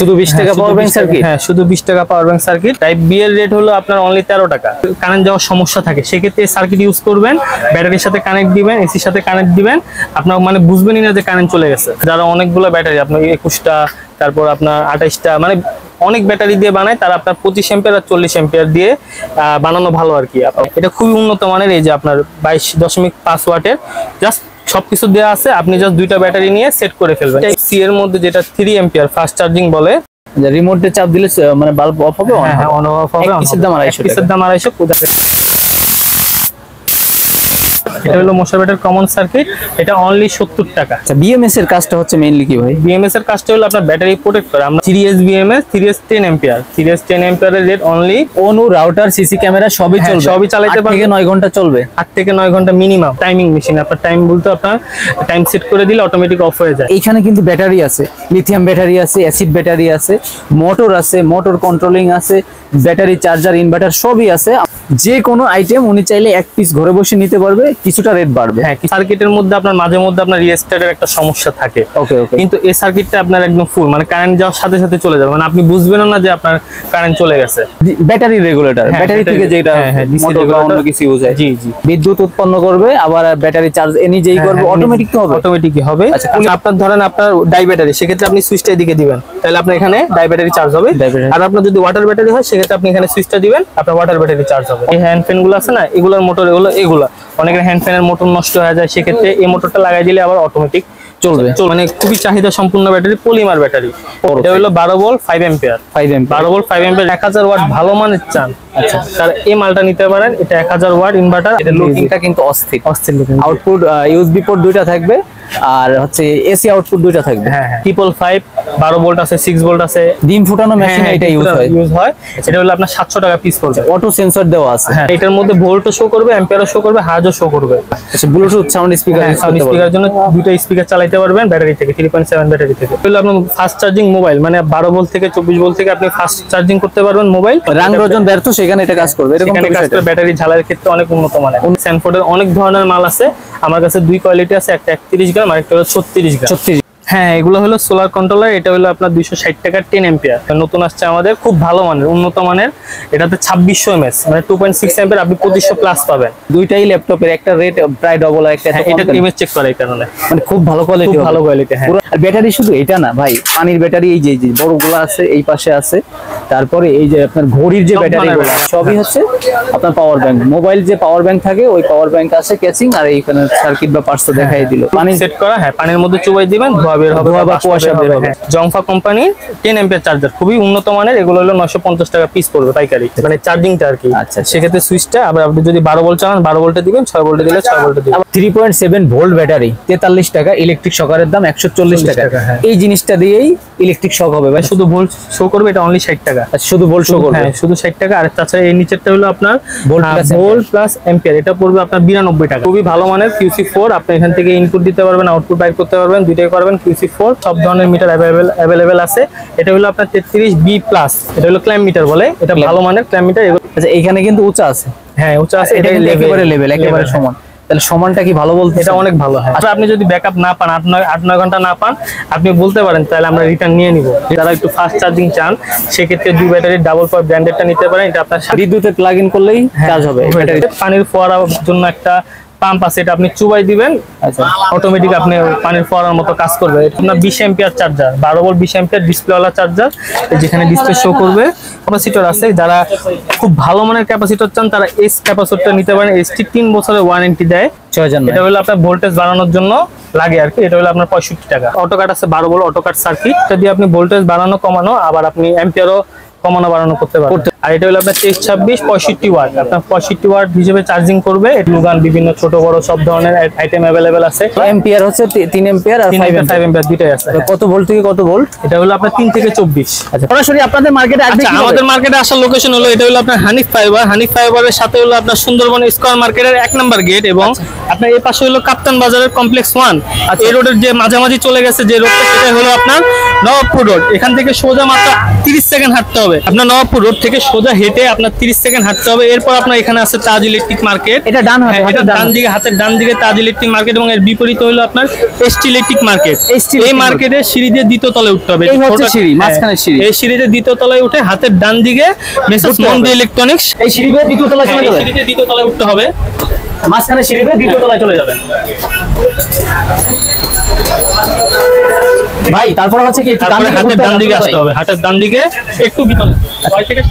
শুধু 20 টাকা power bank circuit. হ্যাঁ, শুধু 20 টাকা power bank circuit. Type B এর রেট হলো আপনার অনলি 13 টাকা। কারেন্ট যাওয়ার সমস্যা থাকে, সেক্ষেত্রে সার্কিট ইউজ করবেন, ব্যাটারির সাথে কানেক্ট দিবেন, এসির সাথে কানেক্ট দিবেন, আপনার মানে বুঝবেনই না যে কারেন্ট চলে গেছে। যারা অনেকগুলো ব্যাটারি, আপনার 21টা, তারপর আপনার 28টা, মানে অনেক ব্যাটারি দিয়ে বানায়, তারা আপনার 25 অ্যাম্পিয়ার আর 40 অ্যাম্পিয়ার দিয়ে বানানো ভালো আর কি। এটা খুবই উন্নত মানের। এই যে আপনার 22.5 ওয়াটের জাস্ট সবকিছু দেওয়া আছে, আপনি জাস্ট দুইটা ব্যাটারি নিয়ে সেট করে ফেলবেন। সি এর মধ্যে যেটা 3 অ্যাম্পিয়ার ফাস্ট চার্জিং বলে, রিমোটে চাপ দিলে মানে বাল্ব অফ হবে। হ্যাঁ, অন অফ হবে। পিসের দাম 250 পিসের দাম 250। এটা হলো মোশাবেটের কমন সার্কিট, এটা অনলি 70 টাকা। আচ্ছা, বিএমএস এর কাজটা হচ্ছে মেইনলি কি ভাই? বিএমএস এর কাজটা হলো আপনার ব্যাটারি প্রোটেক্ট করে। আমরা serious BMS, serious 10 ampere, serious 10 অ্যাম্পিয়ারের রেট অনলি। অনু রাউটার সিসি ক্যামেরা সবই চলবে, সবই চালাতে পারবে। 8 থেকে 9 ঘন্টা চলবে। 8 থেকে 9 ঘন্টা মিনিমাম। টাইমিং মেশিন, আপনার টাইম বলতে আপনার টাইম সেট করে দিলে অটোমেটিক অফ হয়ে যায়। এইখানে কিন্তু ব্যাটারি আছে, লিথিয়াম ব্যাটারি আছে, অ্যাসিড ব্যাটারি আছে, মোটর আছে, মোটর কন্ট্রোলিং আছে, ব্যাটারি চার্জার ইনভার্টার সবই আছে। যে কোনো আইটেম উনি চাইলে এক পিস ঘরে বসে নিতে পারবে, কিছুটা রেট বাড়বে। হ্যাঁ, সার্কিটের মধ্যে আপনার মাঝে মধ্যে আপনার রিস্টার্টের একটা সমস্যা থাকে। ওকে ওকে। কিন্তু এই সার্কিটটা আপনার একদম ফুল, মানে কারেন্ট যাওয়ার সাথে সাথে চলে যাবে, মানে আপনি বুঝবেন না যে আপনার কারেন্ট চলে গেছে। ব্যাটারি রেগুলেটর, ব্যাটারি থেকে যেটা মোটর বা অন্য কিছু ইউজ হয়। জি জি। বিদ্যুৎ উৎপন্ন করবে, আবার ব্যাটারি চার্জ নিজেই করবে, অটোমেটিক তো হবে। অটোমেটিকই হবে। আচ্ছা, আপনার ধরেন আপনার ডাই ব্যাটারি, সেক্ষেত্রে আপনি সুইচটা এদিকে দিবেন, তাহলে আপনার এখানে ডাই ব্যাটারি চার্জ হবে। আর আপনার যদি ওয়াটার ব্যাটারি হয়, সেক্ষেত্রে আপনি এখানে সুইচটা দিবেন, আপনার ওয়াটার ব্যাটারি চার্জ হবে। এই হ্যান্ড ফ্যান গুলো আছে না, এগুলোর মোটর, এগুলো অনেকের হ্যান্ড ফ্যানের মোটর নষ্ট হয়ে যায়, সেক্ষেত্রে এই মোটরটা লাগাই দিলে আবার অটোমেটিক চলবে। মানে খুবই চাহিদা সম্পূর্ণ ব্যাটারি, পলিমার ব্যাটারি। এটা হলো 12 volt 5 ampere. 12 volt 5 ampere 1000 watt ভালো মানের চান, আচ্ছা, তার এই মালটা নিতে পারেন। এটা 1000 ওয়াট ইনভার্টার। এটা লুকিংটা কিন্তু অস্থির লুকিং। আউটপুট ইউএসবি পোর্ট দুইটা থাকবে, আর হচ্ছে এসি আউটপুট দুইটা থাকবে। হ্যাঁ, 555 12 ভোল্ট আছে, 6 ভোল্ট আছে। ডিম ফুটানো মেশিন এটা ইউজ হয়। এটা হলো আপনার 700 টাকা পিস পড়বে। অটো সেন্সর দেওয়া আছে। হ্যাঁ, এটার মধ্যে ভোল্টও শো করবে, অ্যাম্পিয়ারও শো করবে, হার্জও শো করবে। আচ্ছা, ব্লুটুথ সাউন্ড স্পিকার স্পিকার জন্য দুটো স্পিকার চালাতে পারবেন ব্যাটারি থেকে, 3.7 ব্যাটারি থেকে। তাহলে আপনি ফাস্ট চার্জিং মোবাইল, মানে 12 ভোল্ট থেকে 24 ভোল্ট থেকে আপনি ফাস্ট চার্জিং করতে পারবেন মোবাইল। রাং রজন ব্যর্থ, সেখানে এটা কাজ করবে। এরকম ব্যাটারি ঝালার ক্ষেত্রে অনেক উন্নত মানের। স্যানফোর্ডের অনেক ধরনের মাল আছে আমার কাছে, দুই কোয়ালিটি আছে, একটা 31 গ্রাম আর একটা হলো 36 গ্রাম। হ্যাঁ, এগুলো হলো সোলার কন্ট্রোলার। এটা হলো আপনার 260 টাকা 10 অ্যাম্পিয়ার। নতুন আসছে আমাদের, খুব ভালো মানের, উন্নত মানের। এটাতে 2600 এমএস, মানে 2.6 অ্যাম্পিয়ার, আপনি 2500 প্লাস পাবেন। দুইটাই ল্যাপটপের, একটা রেট প্রায় ডবল, একটা এটা ইমেজ চেক করে, এই কারণে মানে খুব ভালো কোয়ালিটি, খুব ভালো কোয়ালিটি। হ্যাঁ, আর ব্যাটারি শুধু এটা না ভাই, পানির ব্যাটারি এই যে বড়গুলো আছে এই পাশে আছে, তারপরে এই যে আপনার ঘড়ির যে ব্যাটারিগুলো সবই হচ্ছে আপনার পাওয়ার ব্যাংক। মোবাইল যে পাওয়ার ব্যাংক থাকে, ওই পাওয়ার ব্যাংক আছে ক্যাচিং, আর এইখানে সার্কিট বা পার্টস দেখাই দিল। পানি সেট করা, হ্যাঁ, পানির মধ্যে চুবাই দিবেন, ধোয়া বের হবে, ধোয়া বা কুয়াশা বের হবে। জংফা কোম্পানি 10 অ্যাম্পিয়ার চার্জার, খুবই উন্নত মানের। এগুলো হলো 950 টাকা পিস পড়বে পাইকারি, মানে চার্জিংটা আর কি। আচ্ছা, সেক্ষেত্রে সুইচটা আবার আপনি যদি 12 ভোল্ট চালান 12 ভোল্টে দিবেন, 6 ভোল্টে দিলে 6 ভোল্টে দিবেন। 3.7 ভোল্ট ব্যাটারি 43 টাকা, ইলেকট্রিক শকারের দাম 140 টাকা। এই জিনিসটা দিয়েই ইলেকট্রিক শক হবে ভাই। শুধু ভোল্ট শো করবে, এটা অনলি 60 টাকা। শুধু ভোল্ট শো করবে, হ্যাঁ, শুধু 60 টাকা। আর তাছাড়া এই নিচেরটা হলো আপনার ভোল্ট প্লাস অ্যাম্পিয়ার, এটা পড়বে আপনার 92 টাকা। খুবই ভালো মানের QC4, আপনি এখান থেকে ইনপুট দিতে পারবেন, আউটপুট বাইর করতে পারবেন, দুইটাই করবেন। QC4 সব ধরনের মিটার অ্যাভেলেবেল আছে। এটা হলো আপনার 33B+, এটা হলো ক্ল্যাম্প মিটার বলে, এটা ভালো মানের ক্ল্যাম্প মিটার। আচ্ছা, এইখানে কিন্তু উঁচা আছে। হ্যাঁ, উঁচা আছে, এটা একেবারে লেভেল, একেবারে সমান। তাহলে সমানটা কি ভালো বলতে? এটা অনেক ভালো। হয় আচ্ছা, আপনি যদি ব্যাকআপ না পান, 8-9 ঘন্টা না পান, আপনি বলতে পারেন, তাহলে আমরা রিটার্ন নিয়ে নিব। যারা একটু ফাস্ট চার্জিং চান, সেক্ষেত্রে 2 ব্যাটারি ডাবল পাওয়ার ব্র্যান্ডেডটা নিতে পারেন। এটা আপনার বিদ্যুতে প্লাগ ইন করলেই কাজ হবে। পানির ফোয়ারার জন্য একটা পাম্প আছে, এটা আপনি চুবাই দিবেন, আচ্ছা, অটোমেটিক আপনি পানির ফোয়ারার মতো কাজ করবে। এটা আপনার 20 অ্যাম্পিয়ার চার্জার, 12 ভোল্ট 20 অ্যাম্পিয়ার ডিসপ্লেওয়ালা চার্জার, যেখানে ডিসপ্লে শো করবে। ক্যাপাসিটর আছে, যারা খুব ভালো মানের ক্যাপাসিটর চান, তারা এস ক্যাপাসিটরটা নিতে পারেন। এসটি 3 বছরের ওয়ারেন্টি দেয়। এটা হলো আপনার ভোল্টেজ বাড়ানোর জন্য লাগে আর কি। এটা হলো আপনার 65 টাকা। অটোকাট আছে 12 ভোল্ট অটোকাট সার্কিট, এটা দিয়ে আপনি ভোল্টেজ বাড়ানো কমানো, আবার আপনি অ্যাম্পিয়ারও কমানো বাড়ানো করতে পারবেন। আর এটা হলো আপনার 2326 65 ওয়াট, আপনার 65 ওয়াট হিসেবে চার্জিং করবে। লুগান বিভিন্ন ছোট বড় সব ধরনের আইটেম अवेलेबल আছে। অ্যাম্পিয়ার হচ্ছে 3 অ্যাম্পিয়ার আর 5 অ্যাম্পিয়ার দুটোই আছে। কত ভোল্ট থেকে কত ভোল্ট? এটা হলো আপনার 3 থেকে 24। আচ্ছা, সরাসরি আপনাদের মার্কেটে আসবে কি? আমাদের মার্কেটে আসার লোকেশন হলো, এটা হলো আপনার হানিফ ফাইবারের সাথে হলো আপনার সুন্দরবন স্কয়ার মার্কেটের 1 নাম্বার গেট, এবং আপনার এই পাশে হলো কাপ্তান বাজারের কমপ্লেক্স 1। এই রোডের যে মাঝামাঝি চলে গেছে যে রোডটা, সেটা হলো আপনার নবাবপুর রোড। এখান থেকে সোজা মাত্র 30 সেকেন্ড হাঁটতে হবে। আপনার নবাবপুর রোড থেকে সোজা হেঁটে আপনার 30 সেকেন্ড হাঁটতে হবে। এরপর আপনার এখানে আছে তাজ ইলেকট্রিক মার্কেট। এটা ডান হাতে, এটা ডান দিকে, হাতের ডান দিকে তাজ ইলেকট্রিক মার্কেট, এবং এর বিপরীতে হলো আপনার এসটি ইলেকট্রিক মার্কেট। এই মার্কেটের সিঁড়ি দিয়ে দ্বিতীয় তলায় উঠতে হবে। এই হচ্ছে সিঁড়ি, মাঝখানের সিঁড়ি। এই সিঁড়িতে দ্বিতীয় তলায় উঠে হাতের ডান দিকে মেসার্স মন্ডি ইলেকট্রনিক্স, এই সিঁড়ি দিয়ে দ্বিতীয় তলায় চলে যাবে। সিঁড়িতে দ্বিতীয় তলায় উঠতে হবে, মাঝখানে সিঁড়ি দিয়ে দ্বিতীয় তলায় চলে যাবে। ভাই তারপর হচ্ছে কি তারপরে হাতের ডান দিকে আসতে হবে, হাতের ডান দিকে একটু ভিতরে 5 থেকে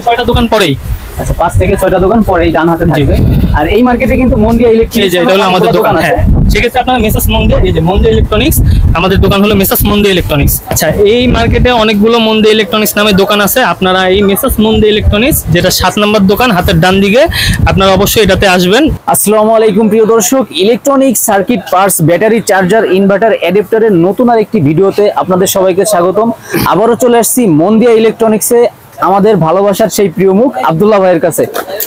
6টা দোকান পরেই। আচ্ছা 5 থেকে 6টা দোকান পরেই ডান হাতে থাকবে। আর এই মার্কেটে কিন্তু মন্ডিয়া ইলেকট্রিক, এটা হলো আমাদের দোকান। হ্যাঁ, সেক্ষেত্রে আপনার মেসার্স মন্ডি, এই যে মন্ডি ইলেকট্রনিক্স, আমাদের দোকান হলো মেসার্স মন্ডি ইলেকট্রনিক্স। আচ্ছা, এই মার্কেটে অনেকগুলো মন্ডি ইলেকট্রনিক্স নামে দোকান আছে। আপনারা এই মেসার্স মন্ডি ইলেকট্রনিক্স, যেটা 7 নম্বর দোকান হাতের ডান দিকে, আপনারা অবশ্যই এটাতে আসবেন। আসসালামু আলাইকুম প্রিয় দর্শক, electronic circuit parts, battery, charger, inverter, অ্যাডাপ্টারের নতুন আর একটি ভিডিওতে আপনাদের সবাইকে স্বাগতম। আবারও চলে আসছি মন্ডিয়া ইলেকট্রনিক্সে, আমাদের ভালোবাসার সেই প্রিয় মুখ আব্দুল্লাহ ভাইয়ের কাছে।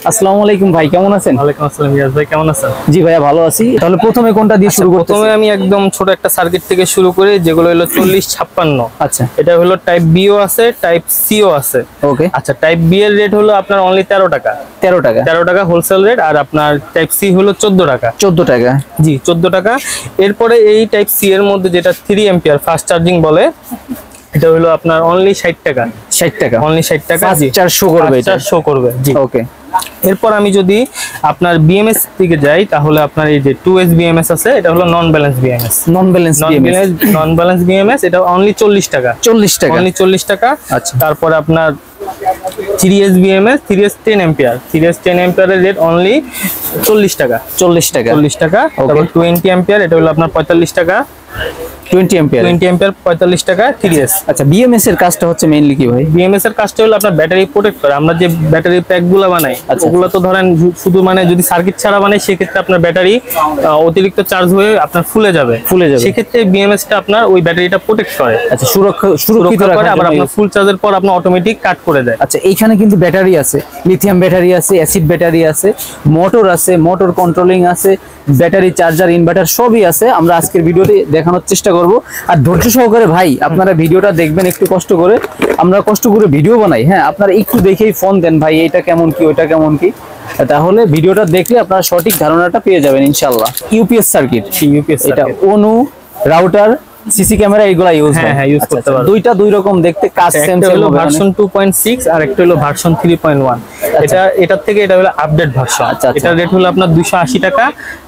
আসসালামু আলাইকুম ভাই, কেমন আছেন? ওয়ালাইকুম আসসালাম ইয়াস ভাই, কেমন আছেন? জি ভাইয়া ভালো আছি। তাহলে প্রথমে কোনটা দিয়ে শুরু করতে? প্রথমে আমি একদম ছোট একটা সার্কিট থেকে শুরু করি, যেগুলো হলো 4056। আচ্ছা, এটা হলো টাইপ বিও আছে, টাইপ সিও আছে। ওকে। আচ্ছা, টাইপ বি এর রেট হলো আপনার অনলি 13 টাকা। 13 টাকা হোলসেল রেট। আর আপনার টাইপ সি হলো 14 টাকা। 14 টাকা, জি 14 টাকা। এরপরে এই টাইপ সি এর মধ্যে যেটা 3 এম্পিয়ার ফাস্ট চার্জিং বলে, এটা হলো আপনার অনলি 60 টাকা। 60 টাকা, অনলি 60 টাকা। জি, চার্জ শো করবে, এটা শো করবে। জি, ওকে। এরপর আমি যদি আপনার বিএমএস দিকে যাই, তাহলে আপনার এই যে 2S বিএমএস আছে, এটা হলো নন ব্যালেন্স বিএমএস। নন ব্যালেন্স বিএমএস, এটা অনলি 40 টাকা। 40 টাকা, অনলি 40 টাকা। আচ্ছা। তারপরে আপনার 3S BMS, 3S 10 ampere, 3S 10 এম্পিয়ারের রেট অনলি 40 টাকা। 40 টাকা, 40 টাকা। তারপর 20 এম্পিয়ার, এটা হলো আপনার 45 টাকা। 20 এম্পিয়ার, 20 এম্পিয়ার 45 টাকা 3S। আচ্ছা, বিএমএস এর কাজটা হচ্ছে মেইনলি কি ভাই? বিএমএস এর কাজটা হলো আপনার ব্যাটারি প্রোটেক্ট করে। আমরা যে ব্যাটারি প্যাক গুলো বানাই, আচ্ছা, ওগুলো তো ধরেন শুধু মানে যদি সার্কিট ছাড়া বানাই, সেক্ষেত্রে আপনার ব্যাটারি অতিরিক্ত চার্জ হয়ে আপনার ফুলে যাবে। সেক্ষেত্রে বিএমএস টা আপনার ওই ব্যাটারিটা প্রোটেক্ট করে। আচ্ছা, সুরক্ষিত করে, রাখার আবার জন্য আপনার ফুল চার্জের পর আপনার অটোমেটিক কাট করে দেয়। আচ্ছা, এইখানে কিন্তু ব্যাটারি আছে, লিথিয়াম ব্যাটারি আছে, অ্যাসিড ব্যাটারি আছে, মোটর আছে, মোটর কন্ট্রোলিং আছে, ব্যাটারি, চার্জার, ইনভার্টার সবই আছে। আমরা আজকের ভিডিওতে দেখানোর চেষ্টা করব। আর ধৈর্য সহকারে ভাই আপনারা ভিডিওটা দেখবেন, একটু কষ্ট করে। আমরা কষ্ট করে ভিডিও বানাই, হ্যাঁ, আপনারা একটু দেখেই ফোন দেন ভাই, এটা কেমন কি, ওইটা কেমন কি, তাহলে ভিডিওটা দেখলে আপনারা সঠিক ধারণাটা পেয়ে যাবেন ইনশাআল্লাহ। ইউপিএস সার্কিট, এটা অনু, রাউটার, সিসি ক্যামেরা, এগুলা ইউজ হয়। হ্যাঁ, ইউজ করতে পারবেন। দুইটা দুই রকম দেখতে, কাজ সেম একটা সেম হলো হবে। ভার্সন 2.6 আর একটা হলো ভার্সন 3.1। এটার থেকে এটা হলো আপডেট ভার্সন। আচ্ছা, এটার রেট হলো আপনার 280 টাকা,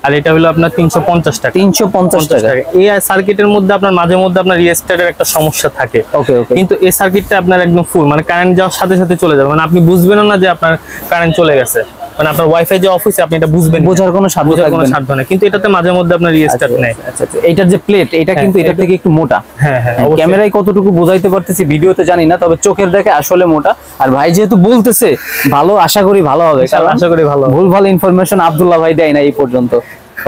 আর এটা হলো আপনার 350 টাকা। 350 টাকা। এই সার্কিটের মধ্যে আপনার মাঝে মধ্যে আপনার রিস্টার্টের একটা সমস্যা থাকে। ওকে ওকে। কিন্তু এই সার্কিটটা আপনার একদম ফুল, মানে কারেন্ট যাওয়ার সাথে সাথে চলে যাবে, মানে আপনি বুঝবেন না যে আপনার কারেন্ট চলে গেছে। মানে আপনার ওয়াইফাই যে অফিসে আপনি এটা বুঝবেন, বোঝার কোনো সাধ্য নেই। কিন্তু এটাতে মাঝে মধ্যে আপনার রিস্টার্ট নেই। আচ্ছা, এইটার যে প্লেট, এটা কিন্তু এটা থেকে একটু মোটা। হ্যাঁ হ্যাঁ, ক্যামেরায় কতটুকু বোঝাইতে পারতেছি ভিডিওতে জানি না, তবে চোখের দেখে আসলে মোটা। আর ভাই যেহেতু বলতেছে ভালো, আশা করি ভালো হবে। আশা করি ভালো। ভুল ভালো ইনফরমেশন আব্দুল্লাহ ভাই দেয় না এই পর্যন্ত।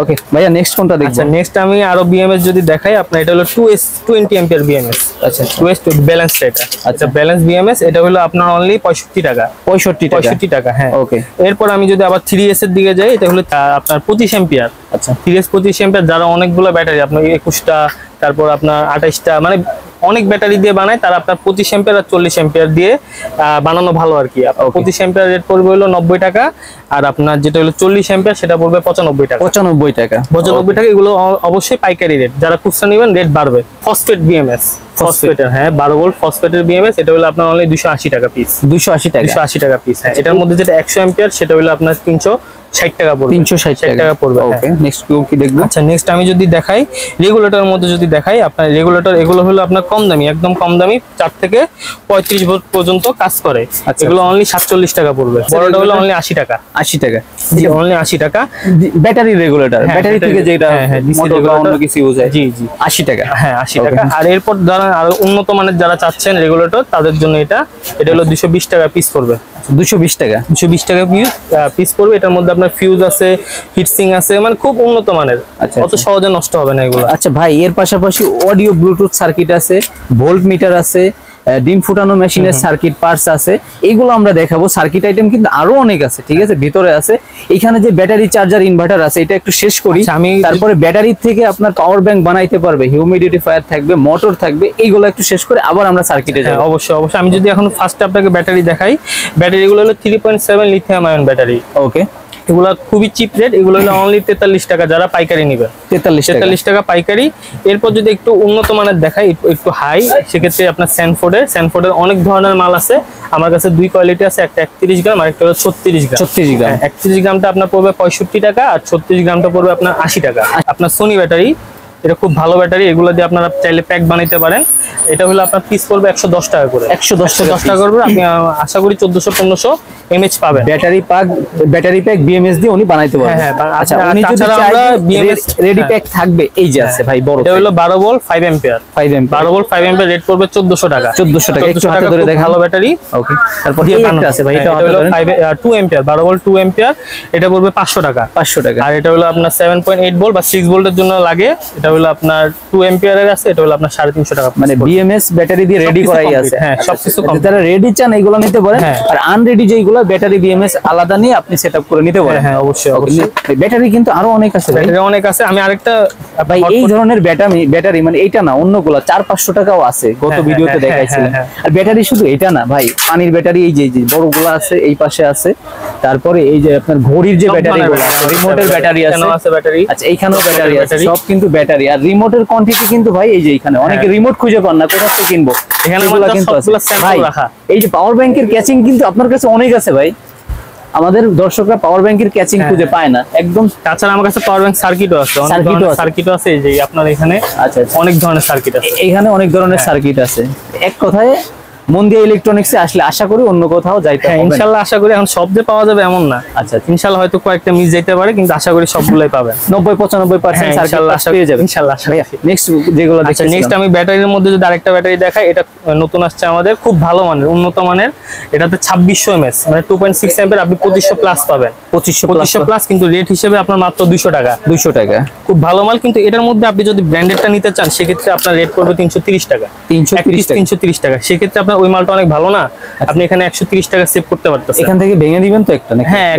ওকে ভাইয়া, নেক্সট কোনটা দেখব? আচ্ছা, নেক্সট আমি আরো বিএমএস যদি দেখাই, আপনার এটা হলো 2S 20 এম্পিয়ার বিএমএস। আচ্ছা, 2S ব্যালেন্স এটা। আচ্ছা, ব্যালেন্স বিএমএস, এটা হলো আপনার অনলি 65 টাকা। 65 টাকা, হ্যাঁ। ওকে। এরপর আমি যদি আবার 3S এর দিকে যাই, এটা হলো আপনার 25 এম্পিয়ার। আচ্ছা, 3S 25 এম্পিয়ার, যারা অনেকগুলো ব্যাটারি, আপনার 21টা, তারপর আপনার 28টা, মানে অনেক ব্যাটারি দিয়ে বানায়, তারা আপনার 25 এম্পিয়ার আর 40 এম্পিয়ার দিয়ে বানানো ভালো আর কি। আপনার 25 এম্পিয়ার রেট পড়বে হলো 90 টাকা, আর আপনার যেটা হলো 40 এম্পিয়ার সেটা পড়বে 95 টাকা। 95 টাকা, 95 টাকা। এগুলো অবশ্যই পাইকারি রেট, যারা খুচরা নেবেন রেট বাড়বে। ফসফেট বিএমএস, ফসফেটের, হ্যাঁ, 12 ভোল্ট ফসফেটের বিএমএস, এটা হলো আপনার অনলি 280 টাকা পিস। 280 টাকা, 280 টাকা পিস, হ্যাঁ। এটার মধ্যে যেটা 100 এম্পিয়ার, সেটা হলো আপনার 360 টাকা পড়বে। 360 টাকা পড়বে। ওকে, নেক্সট কি দেখব? আচ্ছা, নেক্সট আমি যদি দেখাই রেগুলেটরের মধ্যে, যদি দেখাই আপনার রেগুলেটর, এগুলো হলো আপনার কম দামি, একদম কম দামি, 4 থেকে 35 ভোল্ট পর্যন্ত কাজ করে। এগুলো অনলি 47 টাকা পড়বে। বড়টা হলো অনলি 80 টাকা। 80 টাকা, জি, অনলি 80 টাকা। ব্যাটারি রেগুলেটর, ব্যাটারি থেকে যেটা মোটর বা অন্য কিছু ইউজ হয়। জি জি, 80 টাকা, হ্যাঁ 80 টাকা। আর এরপর যারা আরো উন্নত মানের যারা চাচ্ছেন রেগুলেটর, তাদের জন্য এটা হলো 220 টাকা পিস পড়বে। 220 টাকা, 220 টাকা পিস পড়বে। এটার মধ্যে আপনার ফিউজ আছে, হিটসিং আছে, মানে খুব উন্নত মানের। আচ্ছা, অত সহজে নষ্ট হবে না এগুলো। আচ্ছা ভাই, এর পাশাপাশি অডিও ব্লুটুথ সার্কিট আছে, ভোল্ট মিটার আছে, ডিম ফুটানো মেশিনের সার্কিট পার্টস আছে, এইগুলো আমরা দেখাবো। সার্কিট আইটেম কিন্তু আরো অনেক আছে, ঠিক আছে, ভিতরে আছে। এখানে যে ব্যাটারি চার্জার ইনভার্টার আছে, এটা একটু শেষ করি। আমি তারপরে ব্যাটারি থেকে আপনার পাওয়ার ব্যাংক বানাইতে পারবে, হিউমিডিফায়ার থাকবে, মোটর থাকবে, এইগুলো একটু শেষ করে আবার আমরা সার্কিটে যাব। অবশ্যই অবশ্যই। আমি যদি এখন ফার্স্ট আপনাকে ব্যাটারি দেখাই, ব্যাটারিগুলো হলো 3.7 লিথিয়াম আয়ন ব্যাটারি। ওকে, এগুলো খুবই চিপ রেট, এগুলো হলো অনলি 43 টাকা যারা পাইকারি নেবে, 43 টাকা পাইকারি। এরপর যদি একটু উন্নত মানের দেখাই, একটু হাই, সেক্ষেত্রে আপনার স্যানফোর্ডের অনেক ধরনের মাল আছে আমার কাছে। দুই কোয়ালিটি আছে, একটা 31 গ্রাম আর একটা হলো 36 গ্রাম। 31 গ্রামটা আপনার পড়বে 65 টাকা, আর 36 গ্রামটা পড়বে আপনার 80 টাকা। আপনার সোনি ব্যাটারি, এটা খুব ভালো ব্যাটারি, এগুলো দিয়ে আপনারা চাইলে প্যাক বানাইতে পারেন। এটা হলো আপনার পিস পড়বে 110 টাকা করে, 110 টাকা করবে। আপনি আশা করি 1400-1500 এমএইচ পাবেন। ব্যাটারি প্যাক বিএমএস দিয়ে উনি বানাইতে পারবেন। হ্যাঁ, আচ্ছা, উনি যদি চায় বিএমএস রেডি প্যাক থাকবে, এই যে আছে ভাই বড়, এটা হলো 12 volt 5 ampere. 12 volt 5 ampere rate পড়বে 1400 টাকা। 1400 টাকা একটু হাতে ধরে দেখেন, ভালো ব্যাটারি। ওকে, তারপর একটা আছে ভাই, এটা হলো 2 অ্যাম্পিয়ার, 12 ভোল্ট 2 অ্যাম্পিয়ার, এটা পড়বে 500 টাকা। 500 টাকা। আর এটা হলো আপনার 7.8 ভোল্ট বা 6 ভোল্টের জন্য লাগে, এটা হলো আপনার 2 অ্যাম্পিয়ারের আছে, এটা হলো আপনার 350 টাকা। মানে বিএমএস ব্যাটারি দিয়ে রেডি করাই আছে। হ্যাঁ, সবকিছু কম। যারা রেডি চান এইগুলো নিতে পারেন, আর আনরেডি যেগুলো ব্যাটারি বিএমএস আলাদা নিয়ে আপনি সেটআপ করে নিতে পারেন। হ্যাঁ, অবশ্যই অবশ্যই। ব্যাটারি কিন্তু আরো অনেক আছে, ব্যাটারি অনেক আছে। আমি আরেকটা ভাই, এই ধরনের ব্যাটারি মানে এইটা না, অন্যগুলো 400-500 টাকাও আছে, গত ভিডিওতে দেখাইছিলাম। আর ব্যাটারি শুধু এটা না ভাই, পানির ব্যাটারি এই যে বড়গুলো আছে, এই পাশে আছে। তারপরে এই যে আপনার ঘড়ির যে ব্যাটারিগুলো আছে, রিমোটের ব্যাটারি আছে। আচ্ছা, এইখানেও ব্যাটারি আছে, সব কিন্তু ব্যাটারি। আর রিমোটের কোয়ান্টিটি কিন্তু ভাই এই যে এখানে অনেকে রিমোট খুঁজে পান না, কোথা থেকে কিনবো, এখানে কিন্তু ভাই এই যে পাওয়ার ব্যাংকের ক্যাচিং কিন্তু আপনার কাছে অনেক আছে ভাই। আমাদের দর্শকরা পাওয়ার ব্যাংকের ক্যাচিং খুঁজে পায় না একদম। তাছাড়া আমার কাছে পাওয়ার ব্যাংক সার্কিটও আছে, সার্কিটও আছে এই যে আপনার এখানে। আচ্ছা, অনেক ধরনের সার্কিট আছে এখানে, অনেক ধরনের সার্কিট আছে। এক কথায় মন্দিয়া ইলেকট্রনিক্সে আসলে আশা করি অন্য কোথাও যাইতে হবে ইনশাআল্লাহ। আশা করি এখন সব যে পাওয়া যাবে এমন না। আচ্ছা, ইনশাআল্লাহ হয়তো কয়েকটা মিস যেতে পারে, কিন্তু আশা করি সবগুলাই পাবেন। 90-95% সার্কিট পেয়ে যাবেন ইনশাআল্লাহ। নেক্সট যেগুলো দেখছেন, নেক্সট আমি ব্যাটারির মধ্যে যদি আরেকটা ব্যাটারি দেখাই, এটা নতুন আসছে আমাদের, খুব ভালো মানের, উন্নত মানের। এটাতে 2600 এমএস মানে 2.6 অ্যাম্পিয়ার, আপনি 2500 প্লাস পাবেন। 2500 প্লাস, কিন্তু রেট হিসেবে আপনার মাত্র 200 টাকা। 200 টাকা, খুব ভালো মাল। কিন্তু এটার মধ্যে আপনি যদি ব্র্যান্ডেডটা নিতে চান, সেক্ষেত্রে আপনার রেট পড়বে 330 টাকা। 330 টাকা। সেক্ষেত্রে আপনার ওই মালটা অনেক ভালো না, আপনি এখানে 130 টাকা সেভ করতে পারতেছেন। এখান থেকে ভেঙে দিবেন তো একটা নাকি? হ্যাঁ,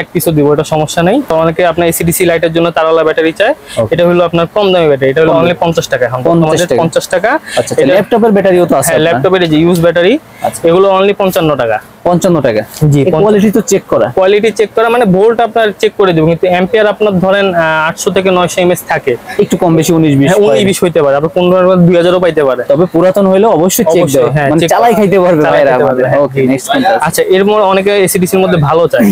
এক পিসও দিব, এটা সমস্যা নাই। তো অনেকে আপনার এসিডিসি লাইটের জন্য তারওয়ালা ব্যাটারি চায়, এটা হলো আপনার কম দামি ব্যাটারি, এটা হলো অনলি 50 টাকা। এখন আমাদের 50 টাকা। আচ্ছা, ল্যাপটপের ব্যাটারিও তো আছে। হ্যাঁ, ল্যাপটপের যে ইউজ ব্যাটারি, এগুলো অনলি 55 টাকা। 55 টাকা। জি, কোয়ালিটি তো চেক করা, মানে ভোল্ট আপনার চেক করে দেব, কিন্তু অ্যাম্পিয়ার আপনার ধরেন 800 থেকে 900 এমএস থাকে, একটু কম বেশি 19-20 হইতে পারে, আপনার 1500-2000 পাইতে পারে। তবে পুরাতন হইলে অবশ্যই চেক দেব, মানে চালাই খাইতে পারবে ভাইরা আমাদের। ওকে, নেক্সট কোনটা? আচ্ছা, এর মধ্যে অনেকে এসিডিসির মধ্যে ভালো চায়,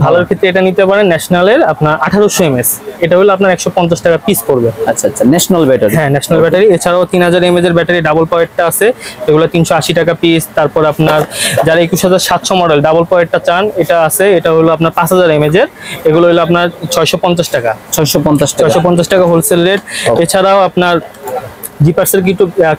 ভালোর ক্ষেত্রে এটা নিতে পারেন ন্যাশনালের আপনার 1800 এমএস, এটা হলো আপনার 150 টাকা পিস পড়বে। আচ্ছা আচ্ছা, ন্যাশনাল ব্যাটারি। হ্যাঁ, ন্যাশনাল ব্যাটারি। এছাড়াও 3000 এমএএইচ এর ব্যাটারি ডাবল পয়েন্টটা আছে, এগুলো 380 টাকা পিস। তারপর আপনার যারা 21700 মডেল ডাবল পয়েন্টটা চান, এটা আছে, এটা হলো আপনার 5000 এমএএইচ এর, এগুলো হলো আপনার 650 টাকা। 650 টাকা হোলসেল রেট। এছাড়াও আপনার জিপার্সের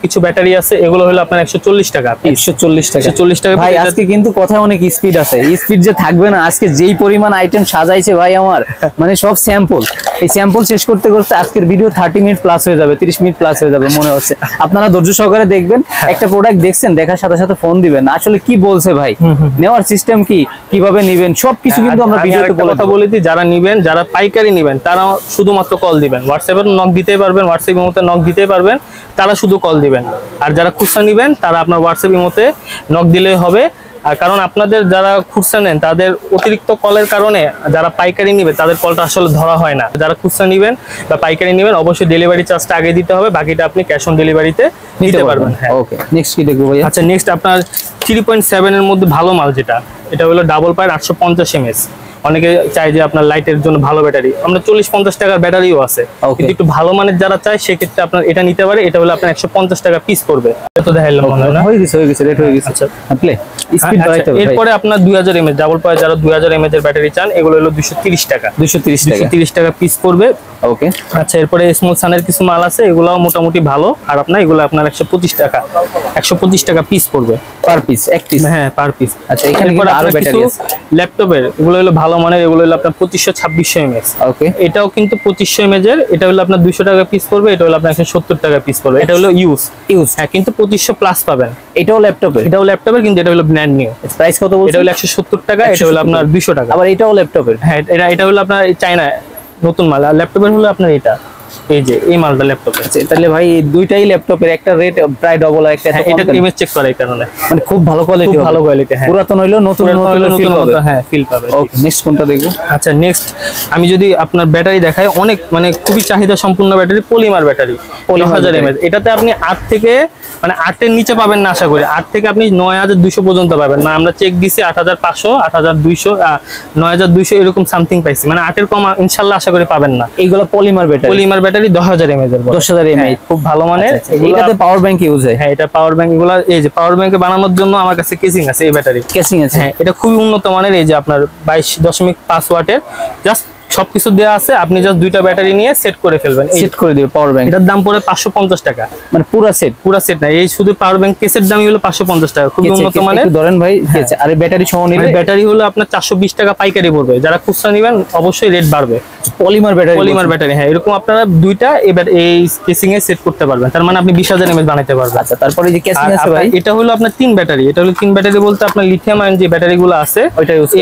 কিছু ব্যাটারি আছে, এগুলো হলো আপনার 140 টাকা। 140 টাকা ভাই, আজকে কিন্তু কথায় অনেক স্পিড আছে, স্পিড যে থাকবে না আজকে, যেই পরিমাণ আইটেম সাজাইছে ভাই আমার, মানে সব স্যাম্পল। এই স্যাম্পল শেষ করতে করতে আজকের ভিডিও 30 মিনিট প্লাস হয়ে যাবে, 30 মিনিট প্লাস হয়ে যাবে মনে হচ্ছে। আপনারা ধৈর্য সহকারে দেখবেন, একটা প্রোডাক্ট দেখছেন, দেখার সাথে সাথে ফোন দিবেন, আসলে কি বলছে ভাই, নেওয়ার সিস্টেম কি, কিভাবে নেবেন, সবকিছু কিন্তু আমরা ভিডিওতে কথা বলে দিই। যারা নিবেন, যারা পাইকারি নিবেন, তারা শুধুমাত্র কল দিবেন, হোয়াটসঅ্যাপে নক দিতেই পারবেন, হোয়াটসঅ্যাপের মধ্যে নক দিতেই পারবেন, তারা শুধু কল দিবেন। আর যারা খুচরা নিবেন, তারা আপনার হোয়াটসঅ্যাপের মধ্যে নক দিলেই হবে। আর কারণ আপনাদের যারা খুচরা নেন, তাদের অতিরিক্ত কলের কারণে যারা পাইকারি নিবে, তাদের কলটা আসলে ধরা হয় না। যারা খুচরা নিবেন বা পাইকারি নিবেন, অবশ্যই ডেলিভারি চার্জটা আগে দিতে হবে, বাকিটা আপনি ক্যাশ অন ডেলিভারিতে নিতে পারবেন। হ্যাঁ, ওকে। নেক্সট কি দেখবো ভাই? আচ্ছা, নেক্সট আপনার 3.7 এর মধ্যে ভালো মাল যেটা, এটা হলো ডাবল পায়ার 850 এমএস। অনেকে চাই যে আপনার লাইটের জন্য ভালো ব্যাটারি, আমরা 40-50 টাকার ব্যাটারিও আছে, কিন্তু একটু ভালো মানের যারা চায়, সেক্ষেত্রে আপনার এটা নিতে পারে। এটা হলো আপনার 150 টাকা পিস পড়বে। তো দেখাইলাম হয়ে গেছে, রেট হয়ে গেছে। আচ্ছা, প্লে স্পিড বাড়াইতে হবে। এরপরে আপনার 2000 এমএএইচ ডাবল পায়ার, যারা 2000 এমএএইচ এর ব্যাটারি চান, এগুলো হলো 230 টাকা। 230 টাকা পিস পড়বে। ওকে। আচ্ছা, এরপরে স্মুথ সানের কিছু মাল আছে, এগুলো মোটামুটি ভালো। আর আপনার এগুলো আপনার 125 টাকা পিস পড়বে। পার পিস, এক পিস। হ্যাঁ পার পিস। আচ্ছা, এখানে কিন্তু আরো ব্যাটারি আছে। ল্যাপটপের এগুলো হলো ভালো মানের, এগুলো হলো আপনার 2500-2600 mAh। ওকে, এটাও কিন্তু 2500 mAh এর, এটা হলো আপনার 200 টাকা পিস পড়বে, এটা হলো আপনার 170 টাকা পিস পড়বে। এটা হলো ইউজ। হ্যাঁ, কিন্তু 2500 প্লাস পাবেন। এটাও ল্যাপটপের, কিন্তু এটা হলো ব্র্যান্ড নিউ। প্রাইস কত বলছেন? এটা হলো 170 টাকা, এটা হলো আপনার 200 টাকা। আবার এটাও ল্যাপটপের? হ্যাঁ, এটা হলো আপনার চায়না নতুন মাল। আর ল্যাপটপের হলো আপনার এটা, এই যে এই মালটা ল্যাপটপের। তাহলে ভাই দুইটাই ল্যাপটপের, একটা রেট প্রায় ডবল, একটা এটা ইমেজ চেক করে এই কারণে, মানে খুব ভালো কোয়ালিটি, খুব ভালো কোয়ালিটি। হ্যাঁ, পুরাতন হইলো নতুন নতুন, হ্যাঁ ফিল পাবে। ওকে, নেক্সট কোনটা দেখবো? আচ্ছা, নেক্সট আমি যদি আপনার ব্যাটারি দেখাই, অনেক মানে খুবই চাহিদা সম্পূর্ণ ব্যাটারি, পলিমার ব্যাটারি 1000 mAh। এটাতে আপনি 8 থেকে মানে 8 এর নিচে পাবেন না আশা করি। 8 থেকে আপনি 9200 পর্যন্ত পাবেন না। আমরা চেক দিছি 8500, 8200, 9200 এরকম সামথিং পাইছি। মানে 8 এর কম ইনশাআল্লাহ আশা করি পাবেন না। এইগুলো পলিমার ব্যাটারি 10000 mAh এর, 10000 mAh, খুব ভালো মানের। এটাতে পাওয়ার ব্যাংক ইউজ হয়? হ্যাঁ, এটা পাওয়ার ব্যাংক। এগুলো এই যে পাওয়ার ব্যাংকে বানানোর জন্য আমার কাছে কেসিং আছে, এই ব্যাটারি কেসিং আছে। হ্যাঁ, এটা খুবই উন্নত মানের। এই যে আপনার 22.5 ওয়াটের, জাস্ট সবকিছু দেওয়া আছে। আপনি জাস্ট দুইটা ব্যাটারি নিয়ে সেট করে ফেলবেন, সেট করে দিবে পাওয়ার ব্যাংক। এটার দাম পড়ে 550 টাকা। মানে পুরো সেট না, এই শুধু পাওয়ার ব্যাংক কেসের দামই হলো 550 টাকা, খুবই উন্নত মানের। ধরেন ভাই, আর ব্যাটারি সহ নিলে ব্যাটারি হলো আপনার 420 টাকা পাইকারি পড়বে। যারা খুচরা নেবেন অবশ্যই রেট বাড়বে। পলিমার ব্যাটারি, হ্যাঁ, এরকম আপনারা দুইটা এই কেসিং এ সেট করতে পারবেন। তার মানে আপনি 20000 mAh বানাতে পারবেন। আচ্ছা, তারপরে যে কেসিং আছে ভাই, এটা হলো আপনার 3 ব্যাটারি। এটা হলো 3 ব্যাটারি বলতে আপনার লিথিয়াম আয়ন যে ব্যাটারিগুলো আছে,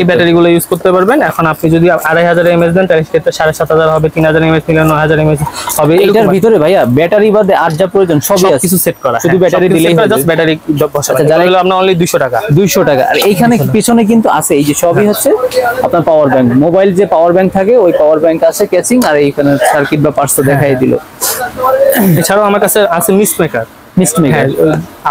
এই ব্যাটারিগুলো ইউজ করতে পারবেন। এখন আপনি যদি 2500 mAh দেন, তাহলে সেটা 7500 হবে। 3000 mAh নিলে 9000 mAh হবে। এটার ভিতরে ভাইয়া ব্যাটারি বাদে আর যা প্রয়োজন সবই আছে, কিছু সেট করা, শুধু ব্যাটারি দিলেই হবে, জাস্ট ব্যাটারি বসাবেন। আচ্ছা, যারা হলো আপনার অনলি 200 টাকা। 200 টাকা। আর এইখানে পিছনে কিন্তু আছে, এই যে সবই হচ্ছে আপনার পাওয়ার ব্যাংক, মোবাইল যে পাওয়ার ব্যাংক থাকে ওই পাওয়ার ব্যাংক আছে, কেসিং, আর এইখানে সার্কিট বা পার্টস দেখাই দিল। এছাড়াও আমার কাছে আছে মিস্ট মেকার। মেকার,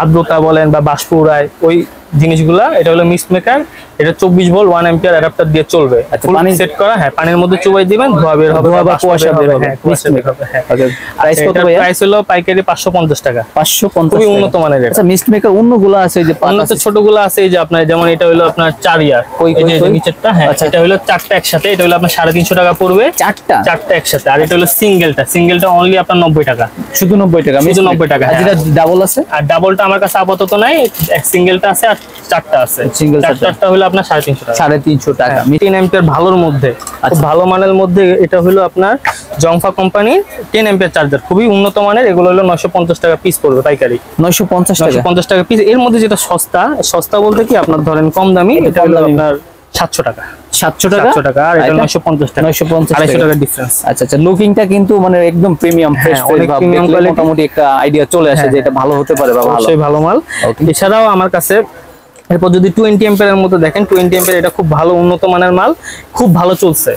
আর্দ্রতা বলেন বা বাষ্প উড়ায় ওই জিনিসগুলা, এটা হলো মিস্ট মেকার। এটা 24 ভোল্ট 1 অ্যাম্পিয়ার অ্যাডাপ্টার দিয়ে চলবে। পানি সেট করা, হ্যাঁ, পানির মধ্যে চুবাই দিবেন, ধোয়া বের হবে, ধোয়া বা কুয়াশা বের হবে। হ্যাঁ, কুয়াশা বের হবে। হ্যাঁ, প্রাইস কত ভাইয়া? প্রাইস হলো পাইকারি 550 টাকা। 550, খুবই উন্নত মানের। আচ্ছা, মিস্ট মেকার অন্যগুলো আছে, যে উন্নত ছোটগুলো আছে, এই যে আপনার যেমন এটা হলো আপনার 4 ইয়ার, এই যে নিচেরটা, হ্যাঁ, এটা হলো 4টা একসাথে। এটা হলো আপনার 350 টাকা পড়বে, 4টা একসাথে। আর এটা হলো সিঙ্গেলটা অনলি আপনার 90 টাকা, শুধু 90 টাকা, শুধু 90 টাকা। যেটা ডাবল আছে, আর ডাবলটা আমার কাছে আপাতত নাই, সিঙ্গেলটা আছে আর 4টা আছে। চারটা হলো আপনার 350 টাকা, 350 টাকা। 10 অ্যাম্পিয়ার ভালোর মধ্যে, খুব ভালো মানের মধ্যে। এটা হলো আপনার জংফা কোম্পানির 10 অ্যাম্পিয়ার চার্জার, খুবই উন্নত মানের। এগুলো হলো 950 টাকা পিস পড়বে পাইকারি, 950 টাকা পিস। এর মধ্যে যেটা সস্তা বলতে কি আপনার ধরেন কম দামি, এটা হলো আপনার 700 টাকা, 700 টাকা। আর এটা 950 টাকা, 250 টাকা ডিফারেন্স। আচ্ছা, লুকিংটা কিন্তু মানে একদম প্রিমিয়াম, ফ্রেশ, অনেক প্রিমিয়াম কোয়ালিটি। মোটামুটি একটা আইডিয়া চলে আসে যে এটা ভালো হতে পারে বা ভালো, অবশ্যই ভালো মাল। এছাড়াও আমার কাছে এরপর যদি 20 অ্যাম্পিয়ারের মতো দেখেন, 20 অ্যাম্পিয়ার, এটা খুব ভালো উন্নত মানের মাল, খুব ভালো চলছে।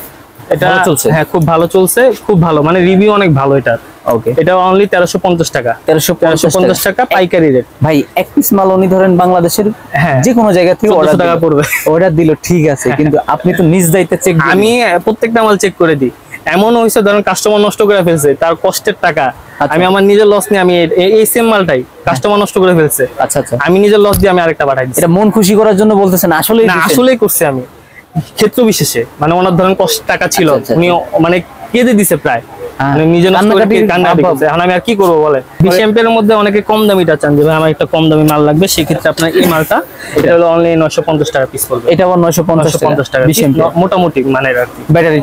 এটা চলছে, হ্যাঁ, খুব ভালো চলছে, খুব ভালো, মানে রিভিউ অনেক ভালো এটা। ওকে, এটা অনলি 1350 টাকা, 1350 টাকা পাইকারি রেট। ভাই এক পিস মাল উনি ধরেন বাংলাদেশের যে কোনো জায়গা থেকে অর্ডার টাকা পড়বে, অর্ডার দিল, ঠিক আছে, কিন্তু আপনি তো নিজ দায়িত্বে চেক, আমি প্রত্যেকটা মাল চেক করে দিই। এমন হয়েছে ধরেন কাস্টমার নষ্ট করে ফেলছে, তার কষ্টের টাকা, আমি আমার নিজের লস নিয়ে আমি এই সেম মালটাই কাস্টমার নষ্ট করে ফেলছে। আচ্ছা, আমি নিজের লস দিয়ে আমি আরেকটা পাঠাই দিচ্ছি। এটা মন খুশি করার জন্য বলতেছেন? আসলেই করছি আমি, ক্ষেত্র বিশেষে। মানে ওনার ধরেন কষ্ট টাকা ছিল, উনি মানে কেঁদে দিছে প্রায়, নিজের আমি আর কি করবো বলে। 20 অ্যাম্পিয়ারের মধ্যে অনেকে কম দামিটা চান, যে আমার একটা কম দামি মাল লাগবে, সেক্ষেত্রে আপনার এই মালটা, এটা হলো অনলি 950 টাকা পিস পড়বে। এটা আবার 950 টাকা, 20 অ্যাম্পিয়ার মোটামুটি মানের আর কি। ব্যাটারি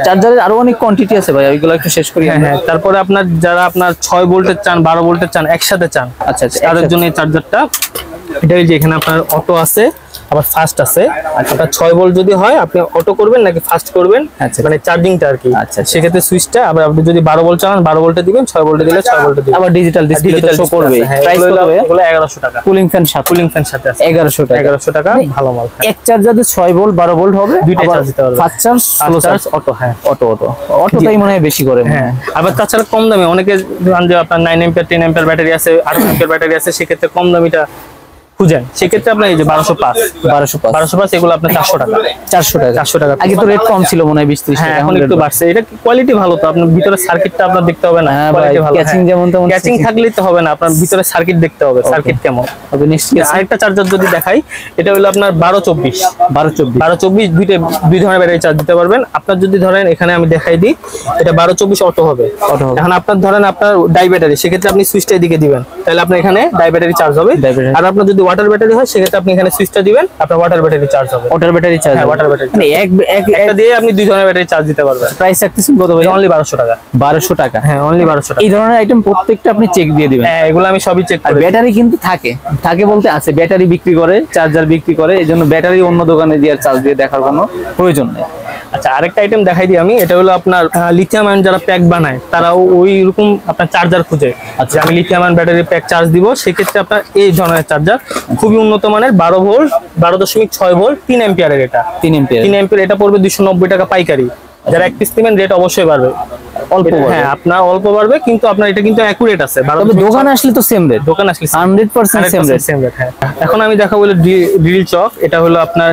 চার্জারের আরো অনেক কোয়ান্টিটি আছে ভাই, ওইগুলো একটু শেষ করি। হ্যাঁ, তারপরে আপনার যারা আপনার 6 ভোল্টের চান, 12 ভোল্টের চান, একসাথে চান, আচ্ছা, তাদের জন্য এই চার্জারটা। এটা যে এখানে আপনার অটো আছে, আবার ফাস্ট আছে। আপনার 6 ভোল্ট যদি হয় আপনি অটো করবেন নাকি ফাস্ট করবেন, মানে চার্জিংটা আর কি। সেক্ষেত্রে সুইচটা আবার আপনি যদি 12 ভোল্ট চালান 12 ভোল্টে দিবেন, 6 ভোল্টে দিলে 6 ভোল্টে দিবেন। আবার ডিজিটাল ডিসপ্লে তো শো করবে। প্রাইস হলো 1100 টাকা। কুলিং ফ্যান সাথে আছে 1100 টাকা। ভালো মাল। এক চার্জারে 6 ভোল্ট 12 ভোল্ট হবে, দুইটাই চার্জ দিতে পারবে। Fast charge, slow charge, auto. হ্যাঁ, অটোটাই মনে হয় বেশি করে। হ্যাঁ, আবার তাছাড়া কম দামে অনেকে যে আপনার 9 অ্যাম্পিয়ার 10 অ্যাম্পিয়ার ব্যাটারি আছে, 8 অ্যাম্পিয়ার ব্যাটারি আছে, সেক্ষেত্রে কম দামিটা খুঁজেন, সেক্ষেত্রে আপনার এই যে 1205 এগুলো আপনার 400 টাকা। আগে তো রেট কম ছিল মনে হয় 20-30 টাকা, এখন একটু বাড়ছে। এটা কোয়ালিটি ভালো, তো আপনার ভিতরে সার্কিটটা আপনার দেখতে হবে না, কোয়ালিটি ভালো। ক্যাচিং যেমন তেমন ক্যাচিং থাকলেই তো হবে না, আপনার ভিতরে সার্কিট দেখতে হবে, সার্কিট কেমন হবে। নেক্সট আরেকটা চার্জার যদি দেখাই, এটা হলো আপনার 1224 দুই ধরনের ব্যাটারি চার্জ দিতে পারবেন। আপনার যদি ধরেন এখানে আমি দেখাই দিই, এটা 1224 অটো হবে। এখন আপনার ধরেন আপনার ডাই ব্যাটারি, সেক্ষেত্রে আপনি সুইচটা এদিকে দিবেন, তাহলে আপনার এখানে ডাই ব্যাটারি চার্জ হবে। আর আপনার যদি ওয়াটার ব্যাটারি হয় সেক্ষেত্রে আপনি এখানে সুইচটা দিবেন, আপনার ওয়াটার ব্যাটারি চার্জ হবে। ওয়াটার ব্যাটারি চার্জ, হ্যাঁ ওয়াটার ব্যাটারি মানে একটা দিয়ে আপনি 2 ধরনের ব্যাটারি চার্জ দিতে পারবেন। প্রাইস রাখতেছেন কত ভাই? অনলি 1200 টাকা। 1200 টাকা, হ্যাঁ অনলি 1200 টাকা। এই ধরনের আইটেম প্রত্যেকটা আপনি চেক দিয়ে দিবেন। হ্যাঁ এগুলো আমি সবই চেক আর করি। ব্যাটারি কিন্তু থাকে বলতে আছে, ব্যাটারি বিক্রি করে, চার্জার বিক্রি করে, এই জন্য ব্যাটারি অন্য দোকানে দিয়ে চার্জ দিয়ে দেখার কোনো প্রয়োজন নেই। আচ্ছা আরেকটা আইটেম দেখাই দিই আমি, এটা হলো আপনার লিথিয়াম আয়ন যারা প্যাক বানায় তারাও ওই রকম আপনার চার্জার খুঁজে। আচ্ছা আমি lithium ion battery pack charge দিব, সেক্ষেত্রে আপনার এই ধরনের চার্জার খুবই উন্নত মানের 12 ভোল্ট 12.6 ভোল্ট 3 অ্যাম্পিয়ারের, এটা 3 এম্পিয়ার, 3 অ্যাম্পিয়ার, এটা পড়বে 290 টাকা পাইকারি। যারা এক পিস নেবেন রেট অবশ্যই বাড়বে, অল্প বাড়বে। হ্যাঁ আপনার অল্প বাড়বে, কিন্তু আপনার এটা কিন্তু অ্যাকুরেট আছে। তবে দোকানে আসলে তো সেম রেট, দোকান আসলে 100% সেম রেট। হ্যাঁ এখন আমি দেখাবো হলো ড্রিল চক। এটা হলো আপনার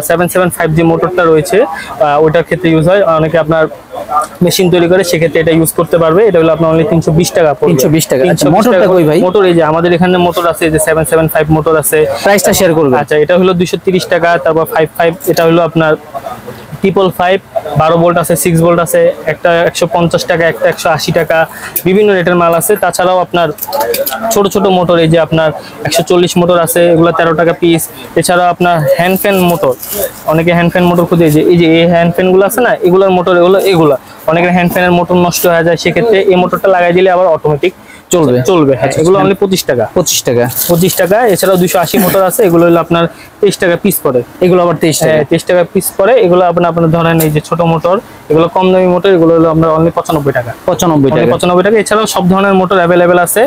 775G মোটরটা রয়েছে, ওইটার ক্ষেত্রে ইউজ হয়। অনেকে আপনার মেশিন তৈরি করে, সেক্ষেত্রে এটা ইউজ করতে পারবে। এটা হলো আপনার অনলি 320 টাকা পড়বে। 320 টাকা। আচ্ছা মোটরটা কই ভাই? মোটর এই যে আমাদের এখানে মোটর আছে, এই যে 775 মোটর আছে। প্রাইসটা শেয়ার করবেন। আচ্ছা এটা হলো 230 টাকা। তারপর 55, এটা হলো আপনার 555 12 ভোল্ট আছে, 6 ভোল্ট আছে, একটা 150 টাকা, একটা 180 টাকা, বিভিন্ন রেটের মাল আছে। তাছাড়াও আপনার ছোট ছোট মোটর, এই যে আপনার 140 মোটর আছে, এগুলো 13 টাকা পিস। এছাড়াও আপনার হ্যান্ড ফ্যান মোটর, অনেকে হ্যান্ড ফ্যান মোটর খুঁজে, এই যে এই হ্যান্ড ফ্যান গুলো আছে না, এগুলোর মোটর, এগুলো অনেকের হ্যান্ড ফ্যানের মোটর নষ্ট হয়ে যায়, সেক্ষেত্রে এই মোটরটা লাগাই দিলে আবার অটোমেটিক চলবে। হ্যাঁ এগুলো অনলি 25 টাকা। 25 টাকা। এছাড়াও 280 মোটর আছে, এগুলো হলো আপনার 23 টাকা পিস পড়ে। এগুলো আবার 23 টাকা। 23 টাকা পিস পড়ে। এগুলো আপনার ধরেন এই যে ছোট মোটর, এগুলো কম দামি মোটর, এগুলো হলো আমরা অনলি 95 টাকা। 95 টাকা। এছাড়াও সব ধরনের মোটর অ্যাভেলেবেল আছে।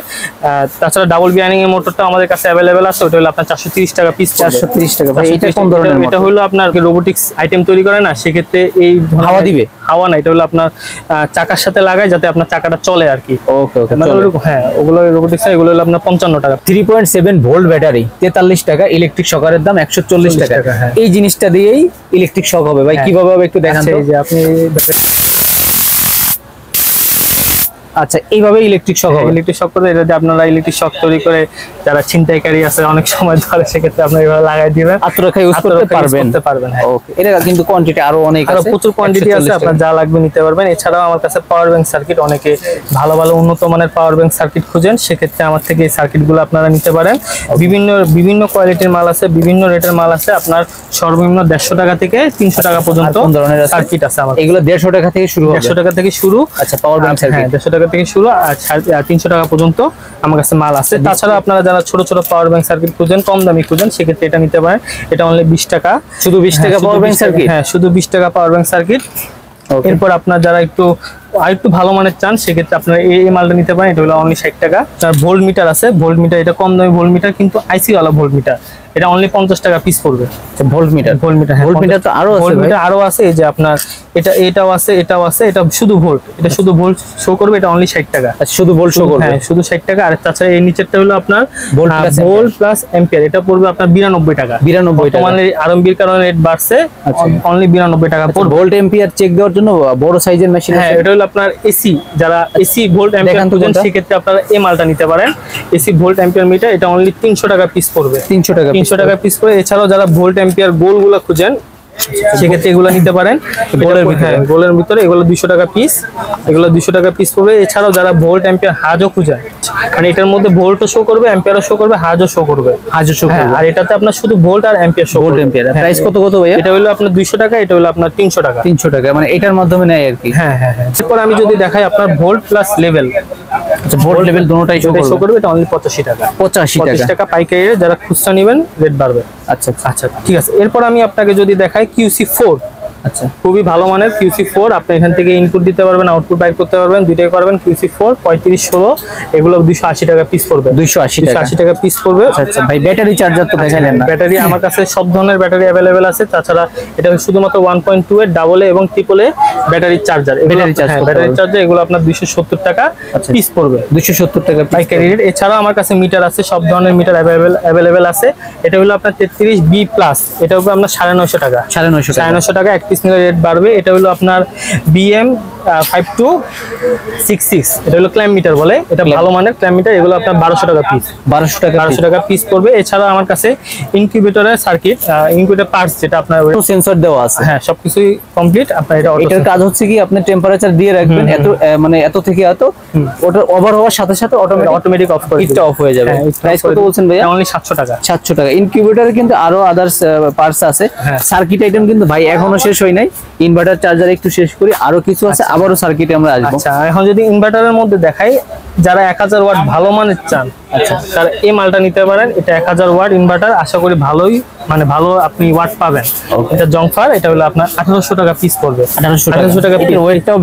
তাছাড়া ডাবল বিয়ারিং এর মোটরটা আমাদের কাছে অ্যাভেলেবেল আছে, ওটা হলো আপনার 430 টাকা পিস। 430 টাকা ভাই। এটা কোন ধরনের মোটর? এটা হলো আপনার রোবোটিক্স আইটেম তৈরি করে না, সেক্ষেত্রে এই হাওয়া দিবে? হাওয়া না, এটা হলো আপনার চাকার সাথে লাগায় যাতে আপনার চাকাটা চলে আর কি। ওকে ওকে। হ্যাঁ ওগুলো রোবোটিক্স, এগুলো হলো আপনার 55 টাকা। 3.7 ভোল্ট ব্যাটারি 43 টাকা, ইলেকট্রিক শকারের দাম 140 টাকা। হ্যাঁ। এই জিনিসটা দিয়েই ইলেকট্রিক শক হবে ভাই, কিভাবে হবে একটু দেখান তো। এই যে আপনি আচ্ছা এইভাবে ইলেকট্রিক শক হবে। ইলেকট্রিক শক করে, এটা যে আপনারা ইলেকট্রিক শক তৈরি করে যারা ছিনতাইকারী আছে অনেক সময় ধরে, সেক্ষেত্রে আপনি এভাবে লাগাই দিবেন, আত্মরক্ষা ইউজ করতে পারবেন। হ্যাঁ ওকে। এটা কিন্তু কোয়ান্টিটি আরো অনেক আছে, প্রচুর কোয়ান্টিটি আছে, আপনার যা লাগবে নিতে পারবেন। এছাড়াও আমার কাছে পাওয়ার ব্যাংক সার্কিট, অনেকে ভালো ভালো উন্নত মানের পাওয়ার ব্যাংক সার্কিট খুঁজেন, সেক্ষেত্রে আমার থেকে এই সার্কিটগুলো আপনারা নিতে পারেন। বিভিন্ন কোয়ালিটির মাল আছে, বিভিন্ন রেটের মাল আছে। আপনার সর্বনিম্ন 150 টাকা থেকে 300 টাকা পর্যন্ত সার্কিট আছে আমার। এগুলো 150 টাকা থেকে শুরু হবে? 150 টাকা থেকে শুরু। আচ্ছা পাওয়ার ব্যাংক সার্কিট 150 টাকা থেকে শুরু, আর 350 টাকা পর্যন্ত আমার কাছে মাল আছে। তাছাড়া আপনারা যারা ছোট ছোট পাওয়ার ব্যাংক সার্কিট খুঁজেন, কম দামি খুঁজেন, সেক্ষেত্রে এটা নিতে পারেন। এটা অনলি 20 টাকা। শুধু 20 টাকা পাওয়ার ব্যাংক সার্কিট? হ্যাঁ শুধু 20 টাকা পাওয়ার ব্যাংক সার্কিট। এরপর আপনার যারা আরেকটু ভালো মানের চান, সেক্ষেত্রে আপনারা এই মালটা নিতে পারেন। এটা হলো অনলি 60 টাকা। তার ভোল্ট মিটার আছে, ভোল্ট মিটার, এটা কম দামি ভোল্ট মিটার, কিন্তু আইসি ওয়ালা ভোল্ট মিটার, এটা অনলি 50 টাকা পিস পড়বে। ভোল্ট মিটার তো আরো আছে? ভোল্ট মিটার আরো আছে, এই যে আপনার এটাও আছে, এটা শুধু ভোল্ট, এটা শুধু ভোল্ট শো করবে, এটা অনলি 60 টাকা। শুধু ভোল্ট শো করবে? হ্যাঁ শুধু 60 টাকা। আর তাছাড়া এই নিচেরটা হলো আপনার ভোল্ট প্লাস অ্যাম্পিয়ার, এটা পড়বে আপনার 92 টাকা। 92 টাকা। মানে আরএমবির কারণে রেট বাড়ছে, অনলি 92 টাকা পড়বে। ভোল্ট অ্যাম্পিয়ার চেক দেওয়ার জন্য বড় সাইজের মেশিন আছে? হ্যাঁ এটা হলো আপনার এসি, যারা এসি ভোল্ট অ্যাম্পিয়ার খুঁজেন, সেক্ষেত্রে আপনারা এই মালটা নিতে পারেন। এসি ভোল্ট অ্যাম্পিয়ার মিটার, এটা অনলি 300 টাকা পিস পড়বে। 300 টাকা পিস পড়বে। এছাড়াও যারা ভোল্ট অ্যাম্পিয়ার গোলগুলো খুঁজেন, সেক্ষেত্রে এগুলো নিতে পারেন। গোলের ভিতরে এগুলো 200 টাকা পিস, এগুলো 200 টাকা পিস পড়বে। এছাড়াও যারা ভোল্ট অ্যাম্পিয়ার হাজও খুঁজেন, মানে এটার মধ্যে ভোল্টও শো করবে, অ্যাম্পিয়ারও শো করবে, হাজও শো করবে। আর এটাতে আপনার শুধু ভোল্ট আর অ্যাম্পিয়ার শো করবে। প্রাইস কত ভাইয়া? এটা হলো আপনার 200 টাকা, এটা হলো আপনার 300 টাকা। 300 টাকা, মানে এটার মাধ্যমে নেয় আর কি? হ্যাঁ। এরপর আমি যদি দেখাই আপনার ভোল্ট প্লাস লেভেল, আচ্ছা ভোল্ট লেভেল দুটোটাই শো করবে, এটা অনলি 85 টাকা। 85 টাকা পাইকারি, যারা খুচরা নেবেন রেট বাড়বে। আচ্ছা ঠিক আছে। এরপর আমি আপনাকে যদি দেখাই QC4, আচ্ছা খুবই ভালো মানের QC4, আপনি এখান থেকে ইনপুট দিতে পারবেন, আউটপুট বাইর করতে পারবেন, দুইটাই পারবেন। QC4 3516, এগুলো 280 টাকা পিস পড়বে। 280 টাকা পিস পড়বে। আচ্ছা ভাই ব্যাটারি চার্জার তো দেখালেন না? ব্যাটারি আমার কাছে সব ধরনের ব্যাটারি अवेलेबल আছে। তাছাড়া এটা শুধুমাত্র 1.2 এর ডাবল এ এবং triple A battery charger, battery charger, এগুলো আপনার 270 টাকা পিস পড়বে। 270 টাকা পাইকারি রেট। এছাড়া আমার কাছে মিটার আছে, সব ধরনের মিটার अवेलेबल আছে। এটা হলো আপনার 33B+, এটা হবে আপনার 950 টাকা। 950 টাকা এক পিস নিলে রেট বাড়বে। এটা হলো আপনার BM 5266, এটা হলো ক্ল্যাম্প মিটার বলে, এটা ভালো মানের ক্ল্যাম্প মিটার। এগুলো আপনার 1200 টাকা পিস, 1200 টাকা পিস পড়বে। এছাড়া আমার কাছে ইনকিউবেটরের সার্কিট, ইনকিউবেটর পার্টস যেটা আপনার সেন্সর দেওয়া আছে, হ্যাঁ সবকিছুই কমপ্লিট। আপনার এটার কাজ হচ্ছে কি আপনি টেম্পারেচার দিয়ে রাখবেন, এত মানে এত থেকে এত, ওটা ওভার হওয়ার সাথে সাথে অটোমেটিক অফ করে হিটটা অফ হয়ে যাবে। প্রাইস কত বলছেন ভাইয়া? অনলি 700 টাকা। 700 টাকা। ইনকিউবেটরে কিন্তু আরো আদার্স পার্টস আছে, সার্কিট আইটেম কিন্তু ভাই এখনো শেষ হয় নাই। ইনভার্টার চার্জার একটু শেষ করি, আরো কিছু আছে, আবারও সার্কিটে আমরা আসবো। আচ্ছা, এখন যদি ইনভার্টারের মধ্যে দেখাই, যারা 1000 ওয়াট ভালো মানের চান, আচ্ছা তার এই মালটা নিতে পারেন। এটা 1000 ওয়াট ইনভার্টার, আশা করি ভালোই মানে ভালো আপনি ওয়াট পাবেন। এটা জংফার, এটা হলো আপনার 1800 টাকা পিস পড়বে। 1800 টাকা পিস। ওয়েটটাও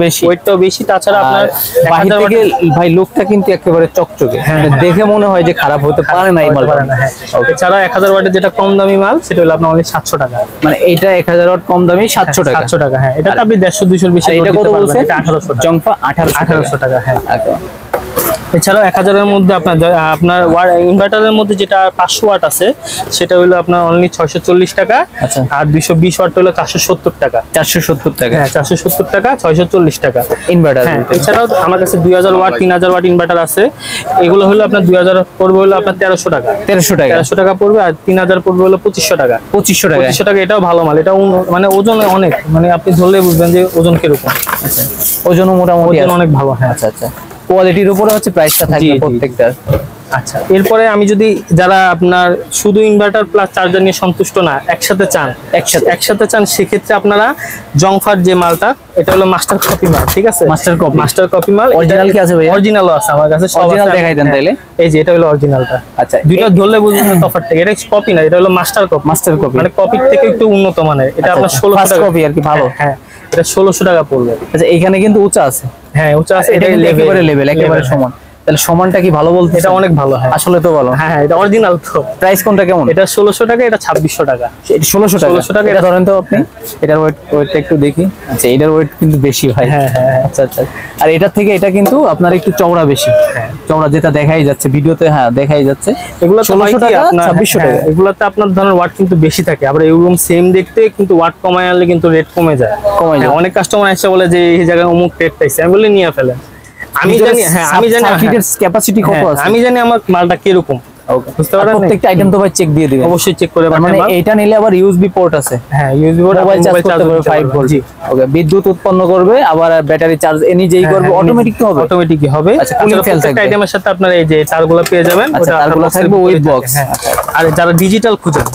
বেশি, তাছাড়া আপনার বাহির থেকে ভাই লুকটা কিন্তু একেবারে চকচকে, দেখে মনে হয় যে খারাপ হতে পারে না এই মালটা। এছাড়া 1000 ওয়াটের যেটা কম দামি মাল, সেটা হলো আপনার অনলি 700 টাকা। মানে এটা 1000 ওয়াট কম দামি 700 টাকা। 700 টাকা, হ্যাঁ। এটা আপনি 150-200 বেশি। এটা কত বলছেন? এটা 1800 টাকা। জংফা 1800 টাকা, হ্যাঁ। এছাড়াও 1000 এর মধ্যে আপনার ইনভার্টারের মধ্যে যেটা 500 ওয়াট আছে, সেটা হলো আপনার অনলি 640 টাকা। আর 220 ওয়াট হলো 470 টাকা। 470 টাকা, হ্যাঁ 470 টাকা, 640 টাকা ইনভার্টার। এছাড়াও আমার কাছে 2000 ওয়াট 3000 ওয়াট ইনভার্টার আছে। এগুলো হলো আপনার 2000 পড়বে হলো আপনার 1300 টাকা। 1300 টাকা পড়বে। আর 3000 পড়বে হলো 2500 টাকা। 2500 টাকা। এটাও ভালো মাল। এটা মানে ওজনে অনেক, মানে আপনি ধরলে বুঝবেন যে ওজন কিরকম। আচ্ছা, ওজনও মোটামুটি অনেক ভালো, হ্যাঁ। আচ্ছা, কোয়ালিটির উপরে হচ্ছে প্রাইসটা থাকবে প্রত্যেকটার। আচ্ছা, এরপরে আমি যদি যারা আপনার শুধু ইনভার্টার প্লাস চার্জার নিয়ে সন্তুষ্ট না, একসাথে চান, সেক্ষেত্রে আপনারা জংফার যে মালটা, এটা হলো মাস্টার কপি মাল, ঠিক আছে? মাস্টার কপি মাল। অরিজিনাল কি আছে ভাই? অরিজিনালও আছে আমার কাছে। অরিজিনাল দেখাই দেন তাইলে। এই যে এটা হলো অরিজিনালটা। আচ্ছা, দুইটা ধরলে বুঝবেন তফাৎটা। এটা কপি না, এটা হলো মাস্টার কপি। মানে কপির থেকে একটু উন্নত মানের। এটা আপনার 1600 টাকা কপি আর কি, ভালো। হ্যাঁ, এটা 1600 টাকা পড়বে। আচ্ছা, এখানে কিন্তু উঁচা আছে। হ্যাঁ, উঁচা আছে। এটা লেভেল একেবারে সমান। তাহলে সমানটা কি ভালো বলতে? এটা অনেক ভালো, হ্যাঁ। আসলে তো ভালো। হ্যাঁ, এটা অরিজিনাল তো। প্রাইস কোনটা কেমন? এটা 1600 টাকা, এটা 2600 টাকা। এটা 1600 টাকা। এটা ধরেন তো আপনি, এটার ওয়েটটা একটু দেখি। আচ্ছা, এটার ওয়েট কিন্তু বেশি ভাই। হ্যাঁ। আচ্ছা। আর এটা থেকে এটা কিন্তু আপনার একটু চওড়া বেশি। চওড়া যেটা দেখাই যাচ্ছে ভিডিওতে, হ্যাঁ দেখাই যাচ্ছে। এগুলো 1600 টাকা, 2600 টাকা। এগুলোতে আপনার ধরেন ওয়াট কিন্তু বেশি থাকে। আবার এরকম সেম দেখতে, কিন্তু ওয়াট কমায় আনলে কিন্তু রেট কমে যায়। অনেক কাস্টমার এসে বলে যে এই জায়গায় অমুক রেট পাইছে, আমি বলি নিয়ে ফেলেন। আমি জানি সার্কিটের ক্যাপাসিটি কত আছে, আমি জানি আমার মালটা কিরকম। বুঝতে পারলেন? প্রত্যেকটা আইটেম তো ভাই চেক দিয়ে দিবেন, অবশ্যই চেক করে। মানে এটা নিলে আবার ইউএসবি পোর্ট আছে। হ্যাঁ, ইউএসবি পোর্ট, মোবাইল চার্জ করতে পারবে 5 ভোল্ট। ওকে, বিদ্যুৎ উৎপন্ন করবে, আবার ব্যাটারি চার্জ নিজেই করবে। অটোমেটিক তো হবে, অটোমেটিকই হবে। আচ্ছা, কুলিং ফ্যান থাকবে। আইটেমের সাথে আপনার এই যে তারগুলো পেয়ে যাবেন। ওটা তারগুলো থাকবে উইথ বক্স। আর যারা ডিজিটাল খুঁজেন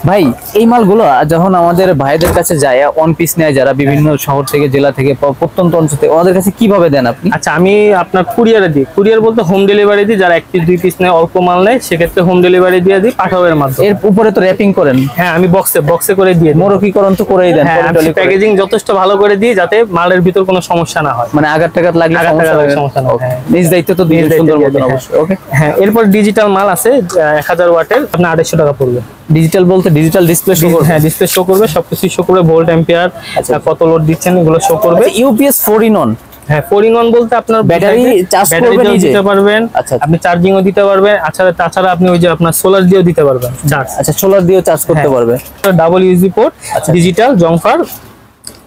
ভাই, এই মালগুলো যখন আমাদের ভাইদের কাছে যায়, অন পিস নেয় যারা বিভিন্ন শহর থেকে, জেলা থেকে, প্রত্যন্ত অঞ্চল থেকে, ওদের কাছে কিভাবে দেন আপনি? আচ্ছা, আমি আপনার কুরিয়ারে দিই। কুরিয়ার বলতে হোম ডেলিভারি দিই। যারা 1 পিস 2 পিস নেয়, অল্প মাল নেয়, সেক্ষেত্রে হোম ডেলিভারি দিয়ে দিই পাঠাওয়ের মাধ্যমে। এর উপরে তো র‍্যাপিং করেন? হ্যাঁ, আমি বক্সে করে দিয়ে দিই। মোরকীকরণ তো করেই দেন? হ্যাঁ, প্যাকেজিং যথেষ্ট ভালো করে দিই, যাতে মালের ভিতর কোনো সমস্যা না হয়। মানে আঘাত লাগলে সমস্যা না হয়। নিজ দায়িত্ব তো দিয়ে সুন্দর মতো অবশ্যই। ওকে, হ্যাঁ। এরপর ডিজিটাল মাল আছে 1000 ওয়াটের, আপনার 250 টাকা পড়বে। ডিজিটাল বলতে ডিজিটাল ডিসপ্লে শো করবে? হ্যাঁ, ডিসপ্লে শো করবে, সবকিছু শো করবে, ভোল্ট অ্যাম্পিয়ার, কত লোড দিচ্ছেন এগুলো শো করবে। UPS 4 in 1। হ্যাঁ, 4 in 1 বলতে আপনার ব্যাটারি চার্জ করবে, নিজে দিতে পারবেন। আপনি চার্জিংও দিতে পারবেন। আচ্ছা, তাছাড়া আপনি ওই যে আপনার সোলার দিয়েও দিতে পারবেন চার্জ। আচ্ছা, সোলার দিয়েও চার্জ করতে পারবে। ডাবল ইউএসবি পোর্ট, ডিজিটাল জংফার।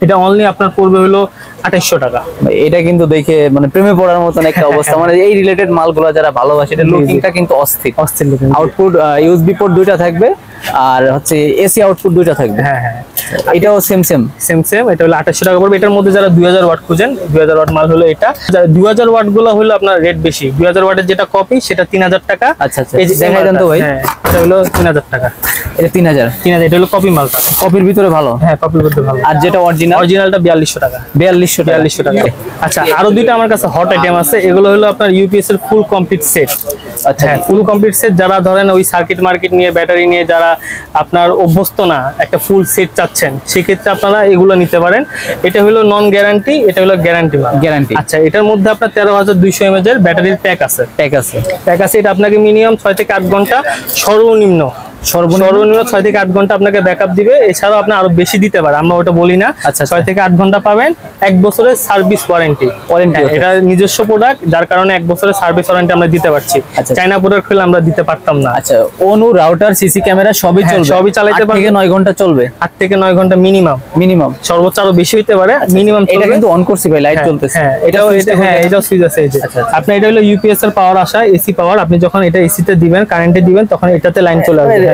এটা অনলি আপনার পড়বে হলো 2800 টাকা। এটা কিন্তু দেখে মানে প্রেমে পড়ার মতন একটা অবস্থা। মানে এই রিলেটেড মালগুলো যারা ভালোবাসে, এটা লুকিংটা কিন্তু অস্থির লুকিং। আউটপুট ইউএসবি পোর্ট 2টা থাকবে, আর হচ্ছে এসি আউটপুট 2টা থাকবে। হ্যাঁ, এটাও সেম। এটা হলো 2800 টাকা পড়বে। এটার মধ্যে যারা 2000 ওয়াট খুঁজেন, 2000 ওয়াট মাল হলো এটা। 2000 ওয়াট গুলো হলো আপনার রেট বেশি। 2000 ওয়াটের যেটা কপি, সেটা 3000 টাকা। আচ্ছা, এই যে দেখাই দেন তো ভাই। হ্যাঁ, এটা হলো 3000 টাকা। এটা 3000। এটা হলো কপি মালটা। কপির ভিতরে ভালো? হ্যাঁ, কপির ভিতরে ভালো। আর যেটা অরিজিনালটা 4200 টাকা। 4200 টাকা। আচ্ছা, আরো দুইটা আমার কাছে হট আইটেম আছে। এগুলো হলো আপনার ইউপিএস এর ফুল কমপ্লিট সেট। আচ্ছা, ফুল কমপ্লিট সেট যারা ধরেন ওই সার্কিট মার্কেট নিয়ে, ব্যাটারি নিয়ে যারা আপনার অভ্যস্ত না, একটা ফুল সেট চাচ্ছেন, সেক্ষেত্রে আপনারা এগুলো নিতে পারেন। এটা হলো নন গ্যারান্টি, এটা হলো গ্যারান্টি। আচ্ছা, এটার মধ্যে আপনার 13200 mAh এর ব্যাটারির প্যাক আছে। এটা আপনাকে মিনিমাম 6 থেকে 8 ঘন্টা সর্বনিম্ন সর্বনিম্ন 6 থেকে 8 ঘন্টা আপনাকে ব্যাকআপ দিবে। এছাড়াও আপনি আরো বেশি দিতে পারে, আমরা ওটা বলি না। আচ্ছা, 6 থেকে 8 ঘন্টা পাবেন, 1 বছরের সার্ভিস ওয়ারেন্টি। এটা নিজস্ব প্রোডাক্ট, যার কারণে 1 বছরের সার্ভিস ওয়ারেন্টি আমরা দিতে পারছি। চায়না প্রোডাক্ট হলে আমরা দিতে পারতাম না। আচ্ছা, অনু রাউটার সিসি ক্যামেরা সবই চলবে, সবই চালাতে পারবে। 8 থেকে 9 ঘন্টা চলবে, 8 থেকে 9 ঘন্টা মিনিমাম, সর্বোচ্চ আরো বেশি হতে পারে, মিনিমাম। এটা কিন্তু অন করছি ভাই, লাইট জ্বলতেছে। হ্যাঁ, এটাও সুইচ আছে। এই যে আপনি এটা হলো ইউপিএস এর পাওয়ার আসা, এসি পাওয়ার। আপনি যখন এটা এসি তে দিবেন, কারেন্টে দিবেন, তখন এটাতে লাইন চলে আসবে।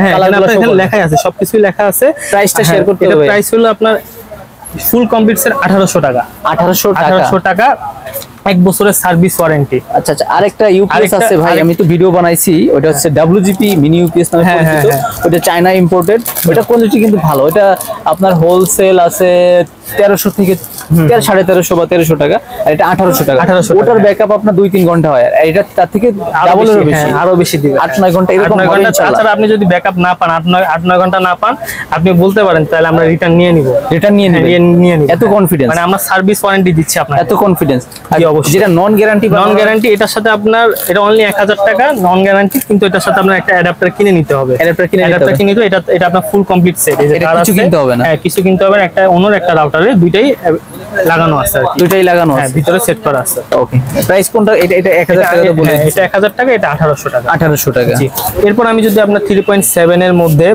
হ্যাঁ, এখানে লেখা আছে, সবকিছুই লেখা আছে। প্রাইসটা শেয়ার করতে হবে। প্রাইস হলো আপনার ফুল কমপ্লিট সেট 1800 টাকা। 1800 টাকা, 1 বছরের সার্ভিস ওয়ারেন্টি। আচ্ছা, আরেকটা ইউপিএস আছে ভাই, আমি তো ভিডিও বানাইছি, ওটা হচ্ছে WGP মিনি ইউপিএস নামে পরিচিত। ওটা চায়না ইম্পোর্টেড, ওটা কোয়ালিটি কিন্তু ভালো। এটা আপনার হোলসেল আছে 1300 থেকে 1350 বা 1300 টাকা, আর এটা 1800 টাকা। ওটার ব্যাকআপ আপনার 2-3 ঘন্টা হয়, আর এটা তার থেকে ডাবলেরও বেশি, আরো বেশি দিবে। 8-9 ঘন্টা এরকম হবে ইনশাআল্লাহ। তাছাড়া আপনি যদি ব্যাকআপ না পান, 8-9 ঘন্টা না পান, আপনি বলতে পারেন, তাহলে আমরা রিটার্ন নিয়ে নিব। এত কনফিডেন্স, মানে আমরা সার্ভিস ওয়ারেন্টি দিচ্ছি আপনাকে, এত কনফিডেন্স। অবশ্যই। যেটা নন গ্যারান্টি, এটার সাথে আপনার এটা অনলি 1000 টাকা নন গ্যারান্টি, কিন্তু এটার সাথে আপনার একটা অ্যাডাপ্টার কিনে নিতে হবে। অ্যাডাপ্টার কিনে নিতে, এটা আপনার ফুল কমপ্লিট সেট। কিছু কিনতে হবে না। হ্যাঁ, কিছু কিনতে হবে না। একটা অন্যর একটা রাউটারে দুইটাই লাগানো আছে, দুইটাই লাগানো আছে, ভিতরে সেট করা আছে। ওকে, প্রাইস কোনটা? এটা 1000 টাকা তো বলে, এটা 1000 টাকা, এটা 1800 টাকা। 1800 টাকা। জি। এরপর আমি যদি আপনার 3.7 এর মধ্যে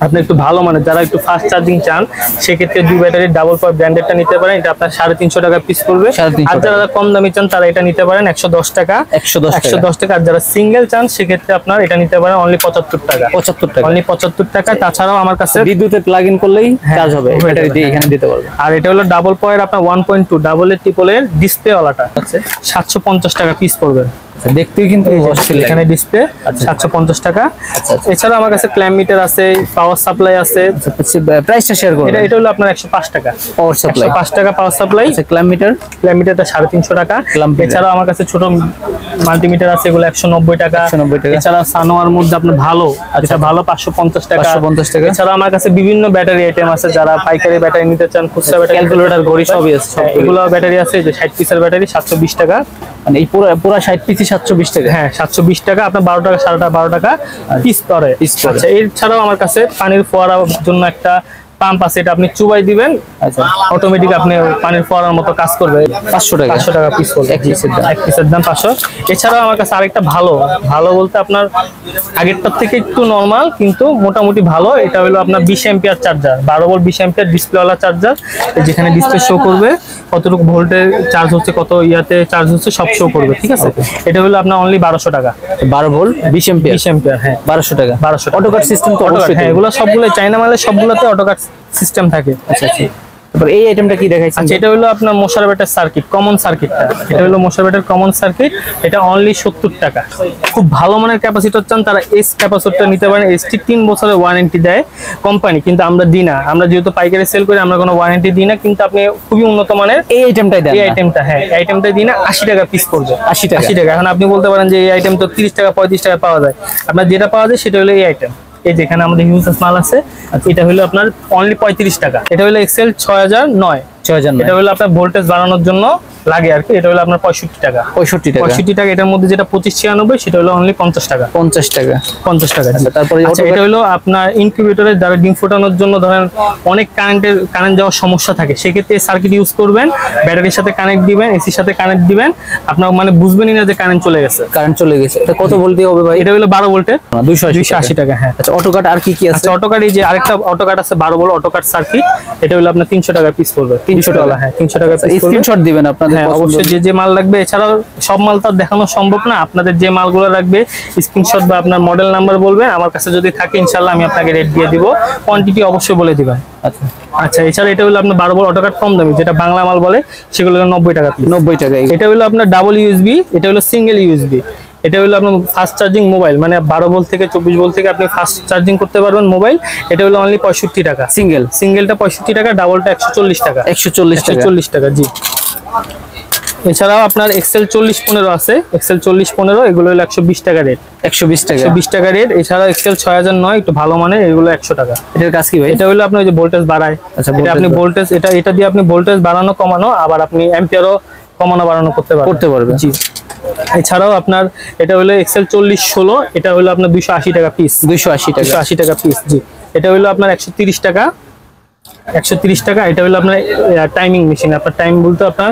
আপনি একটু ভালো মানের, যারা একটু ফাস্ট চার্জিং চান, সেক্ষেত্রে 2 ব্যাটারির ডাবল পাওয়ার ব্র্যান্ডেডটা নিতে পারেন। এটা আপনার 350 টাকা পিস পড়বে। আর যারা কম দামি চান, তারা এটা নিতে পারেন 110 টাকা। 110 টাকা। আর যারা সিঙ্গেল চান, সেক্ষেত্রে আপনার এটা নিতে পারেন অনলি 75 টাকা। 75 টাকা, অনলি 75 টাকা। তাছাড়াও আমার কাছে বিদ্যুতে প্লাগ ইন করলেই চার্জ হবে, ব্যাটারি দিয়ে এখানে দিতে পারবে। আর এটা হলো ডাবল পাওয়ার আপনার 1.2 ডাবল এর ট্রিপল এর ডিসপ্লে ওয়ালাটা আছে, 750 টাকা পিস পড়বে। দেখতেই কিন্তু এখানে ডিসপ্লে 750 টাকা। এছাড়া আমার কাছে ক্ল্যাম্প মিটার আছে, পাওয়ার সাপ্লাই আছে। প্রাইসটা শেয়ার করুন। এটা হলো আপনার 105 টাকা পাওয়ার সাপ্লাই, 105 টাকা পাওয়ার সাপ্লাই। ক্ল্যাম্প মিটারটা 350 টাকা। এছাড়াও আমার কাছে ছোট মাল্টিমিটার আছে, এগুলো 190 টাকা। এছাড়া সানোয়ার মধ্যে আপনার ভালো, যেটা ভালো 550 টাকা। এছাড়া আমার কাছে বিভিন্ন ব্যাটারি আইটেম আছে, যারা পাইকারি ব্যাটারি নিতে চান, খুচরা ব্যাটারি, ক্যালকুলেটর, ঘড়ি সবই আছে। এগুলো ব্যাটারি আছে, যে 60 পিসের ব্যাটারি 720 টাকা। মানে এই পুরো 60 পিস 720 টাকা। হ্যাঁ, 720 টাকা। আপনার 12 টাকা, 12.5 টাকা পিস পড়ে। আচ্ছা, এছাড়াও আমার কাছে পানির ফোয়ারার জন্য একটা পাম্প আছে, এটা আপনি চুবাই দিবেন, আচ্ছা, অটোমেটিক আপনি পানির ফোয়ারার মতো কাজ করবে। 500 টাকা পিস পড়বে, এক পিসের দাম 500। এছাড়াও আমার কাছে আরেকটা ভালো বলতে আপনার আগেরটার থেকে একটু নরমাল, কিন্তু মোটামুটি ভালো। এটা হলো আপনার 20 এম্পিয়ার চার্জার, 12 ভোল্ট 20 এম্পিয়ার ডিসপ্লেওয়ালা চার্জার। যেখানে ডিসপ্লে শো করবে কতটুকু ভোল্টে চার্জ হচ্ছে, কত ইয়াতে চার্জ হচ্ছে, সব শো করবে। ঠিক আছে, এটা হলো আপনার অনলি 1200 টাকা। 12 ভোল্ট 20 এম্পিয়ার, হ্যাঁ 1200 টাকা। অটোকাট সিস্টেম তো অবশ্যই। হ্যাঁ, এগুলো সবগুলো চায়না মালে, সবগুলোতে অটোকাট সিস্টেম থাকে। আচ্ছা, তারপর এই আইটেমটা কি দেখাইছেন? আচ্ছা, এটা হলো আপনার মোশারবেটের সার্কিট, কমন সার্কিটটা। এটা হলো মোশারবেটের কমন সার্কিট, এটা অনলি 70 টাকা। খুব ভালো মানের ক্যাপাসিটর চান, তারা এস ক্যাপাসিটরটা নিতে পারেন। এসটি 3 বছরের ওয়ারেন্টি দেয় কোম্পানি, কিন্তু আমরা দিই না। আমরা যেহেতু পাইকারি সেল করি, আমরা কোনো ওয়ারেন্টি দিই না, কিন্তু আপনি খুবই উন্নত মানের এই আইটেমটাই দেন। এই আইটেমটা, হ্যাঁ, এই আইটেমটা দিই না। 80 টাকা পিস পড়বে। 80 টাকা। এখন আপনি বলতে পারেন যে এই আইটেম তো 30 টাকা 35 টাকা পাওয়া যায়। আপনার যেটা পাওয়া যায় সেটা হলো এই আইটেম। এই যেখানে আমাদের হিউজ মাল আছে, এটা হলো আপনার অনলি 35 টাকা। এটা হলো এক্সেল 6009। এটা হলো আপনার ভোল্টেজ বাড়ানোর জন্য লাগে আর কি। এটা হলো আপনার 65 টাকা। 65 টাকা। এটার মধ্যে যেটা 2596, সেটা হলো অনলি 50 টাকা। 50 টাকা। তারপরে এটা হলো আপনার ইনকিউবেটরে যারা ডিম ফোটানোর জন্য, ধরেন অনেক কারেন্ট যাওয়ার সমস্যা থাকে, সেক্ষেত্রে সার্কিট ইউজ করবেন, ব্যাটারির সাথে কানেক্ট দিবেন, এসির সাথে কানেক্ট দিবেন, আপনার মানে বুঝবেনই না যে কারেন্ট চলে গেছে। এটা কত ভোল্ট দিয়ে হবে ভাই? এটা হলো 12 ভোল্টের 280 টাকা। হ্যাঁ। আচ্ছা, অটোকাট আর কি আছে? অটোকাট, এই যে আরেকটা অটোকাট আছে 12 ভোল্ট অটোকাট সার্কিট। এটা হলো আপনার 300 টাকা পিস পড়বে। 300 টাকা। হ্যাঁ, 300 টাকা পিস। স্ক্রিনশট দিবেন আপনাদের, অবশ্যই যে মাল লাগবে। এছাড়াও সব মাল তো দেখানো সম্ভব না, আপনাদের যে মালগুলো লাগবে স্ক্রিনশট বা আপনার মডেল নাম্বার বলবেন, আমার কাছে যদি থাকে ইনশাআল্লাহ আমি আপনাকে রেট দিয়ে দিব। কোয়ান্টিটি অবশ্যই বলে দিবেন। আচ্ছা, এছাড়া এটা হলো আপনার 12 ভোল্ট অটোকাট কম দামি, যেটা বাংলা মাল বলে, সেগুলো 90 টাকা পিস। 90 টাকা। এটা হলো আপনার ডাবল ইউএসবি, এটা হলো সিঙ্গেল ইউএসবি। এটা হলো আপনার ফাস্ট চার্জিং মোবাইল, মানে 12 ভোল্ট থেকে 24 ভোল্ট থেকে আপনি ফাস্ট চার্জিং করতে পারবেন মোবাইল। এটা হলো অনলি 65 টাকা। সিঙ্গেলটা 65 টাকা, ডাবলটা 140 টাকা। 140 টাকা। জি। এছাড়াও আপনার এক্সেল 4015 আছে, এক্সেল 4015, এগুলো হলো 120 টাকা রেট। 120 টাকা রেট। এছাড়াও এক্সেল 6009 একটু ভালো মানের, এগুলো 100 টাকা। এটার কাজ কি ভাই? এটা হলো আপনার যে ভোল্টেজ বাড়ায়। আচ্ছা, এটা আপনি ভোল্টেজ, এটা দিয়ে আপনি ভোল্টেজ বাড়ানো কমানো, আবার আপনি অ্যাম্পিয়ারও কমানো বাড়ানো করতে পারবেন। জি। এছাড়াও আপনার এটা হলো এক্সেল 4016, এটা হলো আপনার 280 টাকা পিস। 280 টাকা পিস, জি। এটা হলো আপনার 130 টাকা, 130 টাকা। এটা হলো আপনার টাইমিং মেশিন, আপনার টাইম বলতে আপনার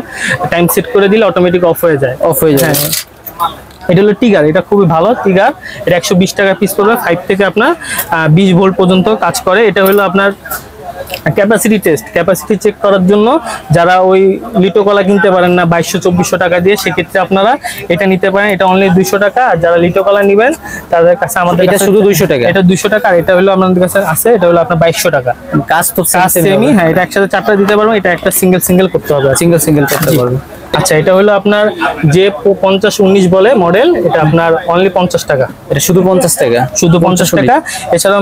টাইম সেট করে দিলে অটোমেটিক অফ হয়ে যায়। এটা হলো টিগার, এটা খুবই ভালো টিগার। এটা 120 টাকা পিস পড়বে। 5 থেকে আপনার 20 ভোল্ট পর্যন্ত কাজ করে। এটা হলো আপনার ক্যাপাসিটি টেস্ট, ক্যাপাসিটি চেক করার জন্য যারা ওই লিটো কলা কিনতে পারেন না 2200-2400 টাকা দিয়ে, সেক্ষেত্রে আপনারা এটা নিতে পারেন। এটা অনলি 200 টাকা। আর যারা লিটো কলা নেবেন তাদের কাছে আমাদের এটা শুধু 200 টাকা, এটা 200 টাকা। আর এটা হলো আমাদের কাছে আছে, এটা হলো আপনার 2200 টাকা। কাজ তো সেমই, হ্যাঁ। এটা একসাথে 4টা দিতে পারবেন, এটা একটা সিঙ্গেল করতে হবে, সিঙ্গেল করতে পারবেন। আচ্ছা, এটা হলো আপনার যে 5019 বলে মডেল, এটা আপনার অনলি 50 টাকা। এটা শুধু 50 টাকা, শুধু 50 টাকা। এছাড়াও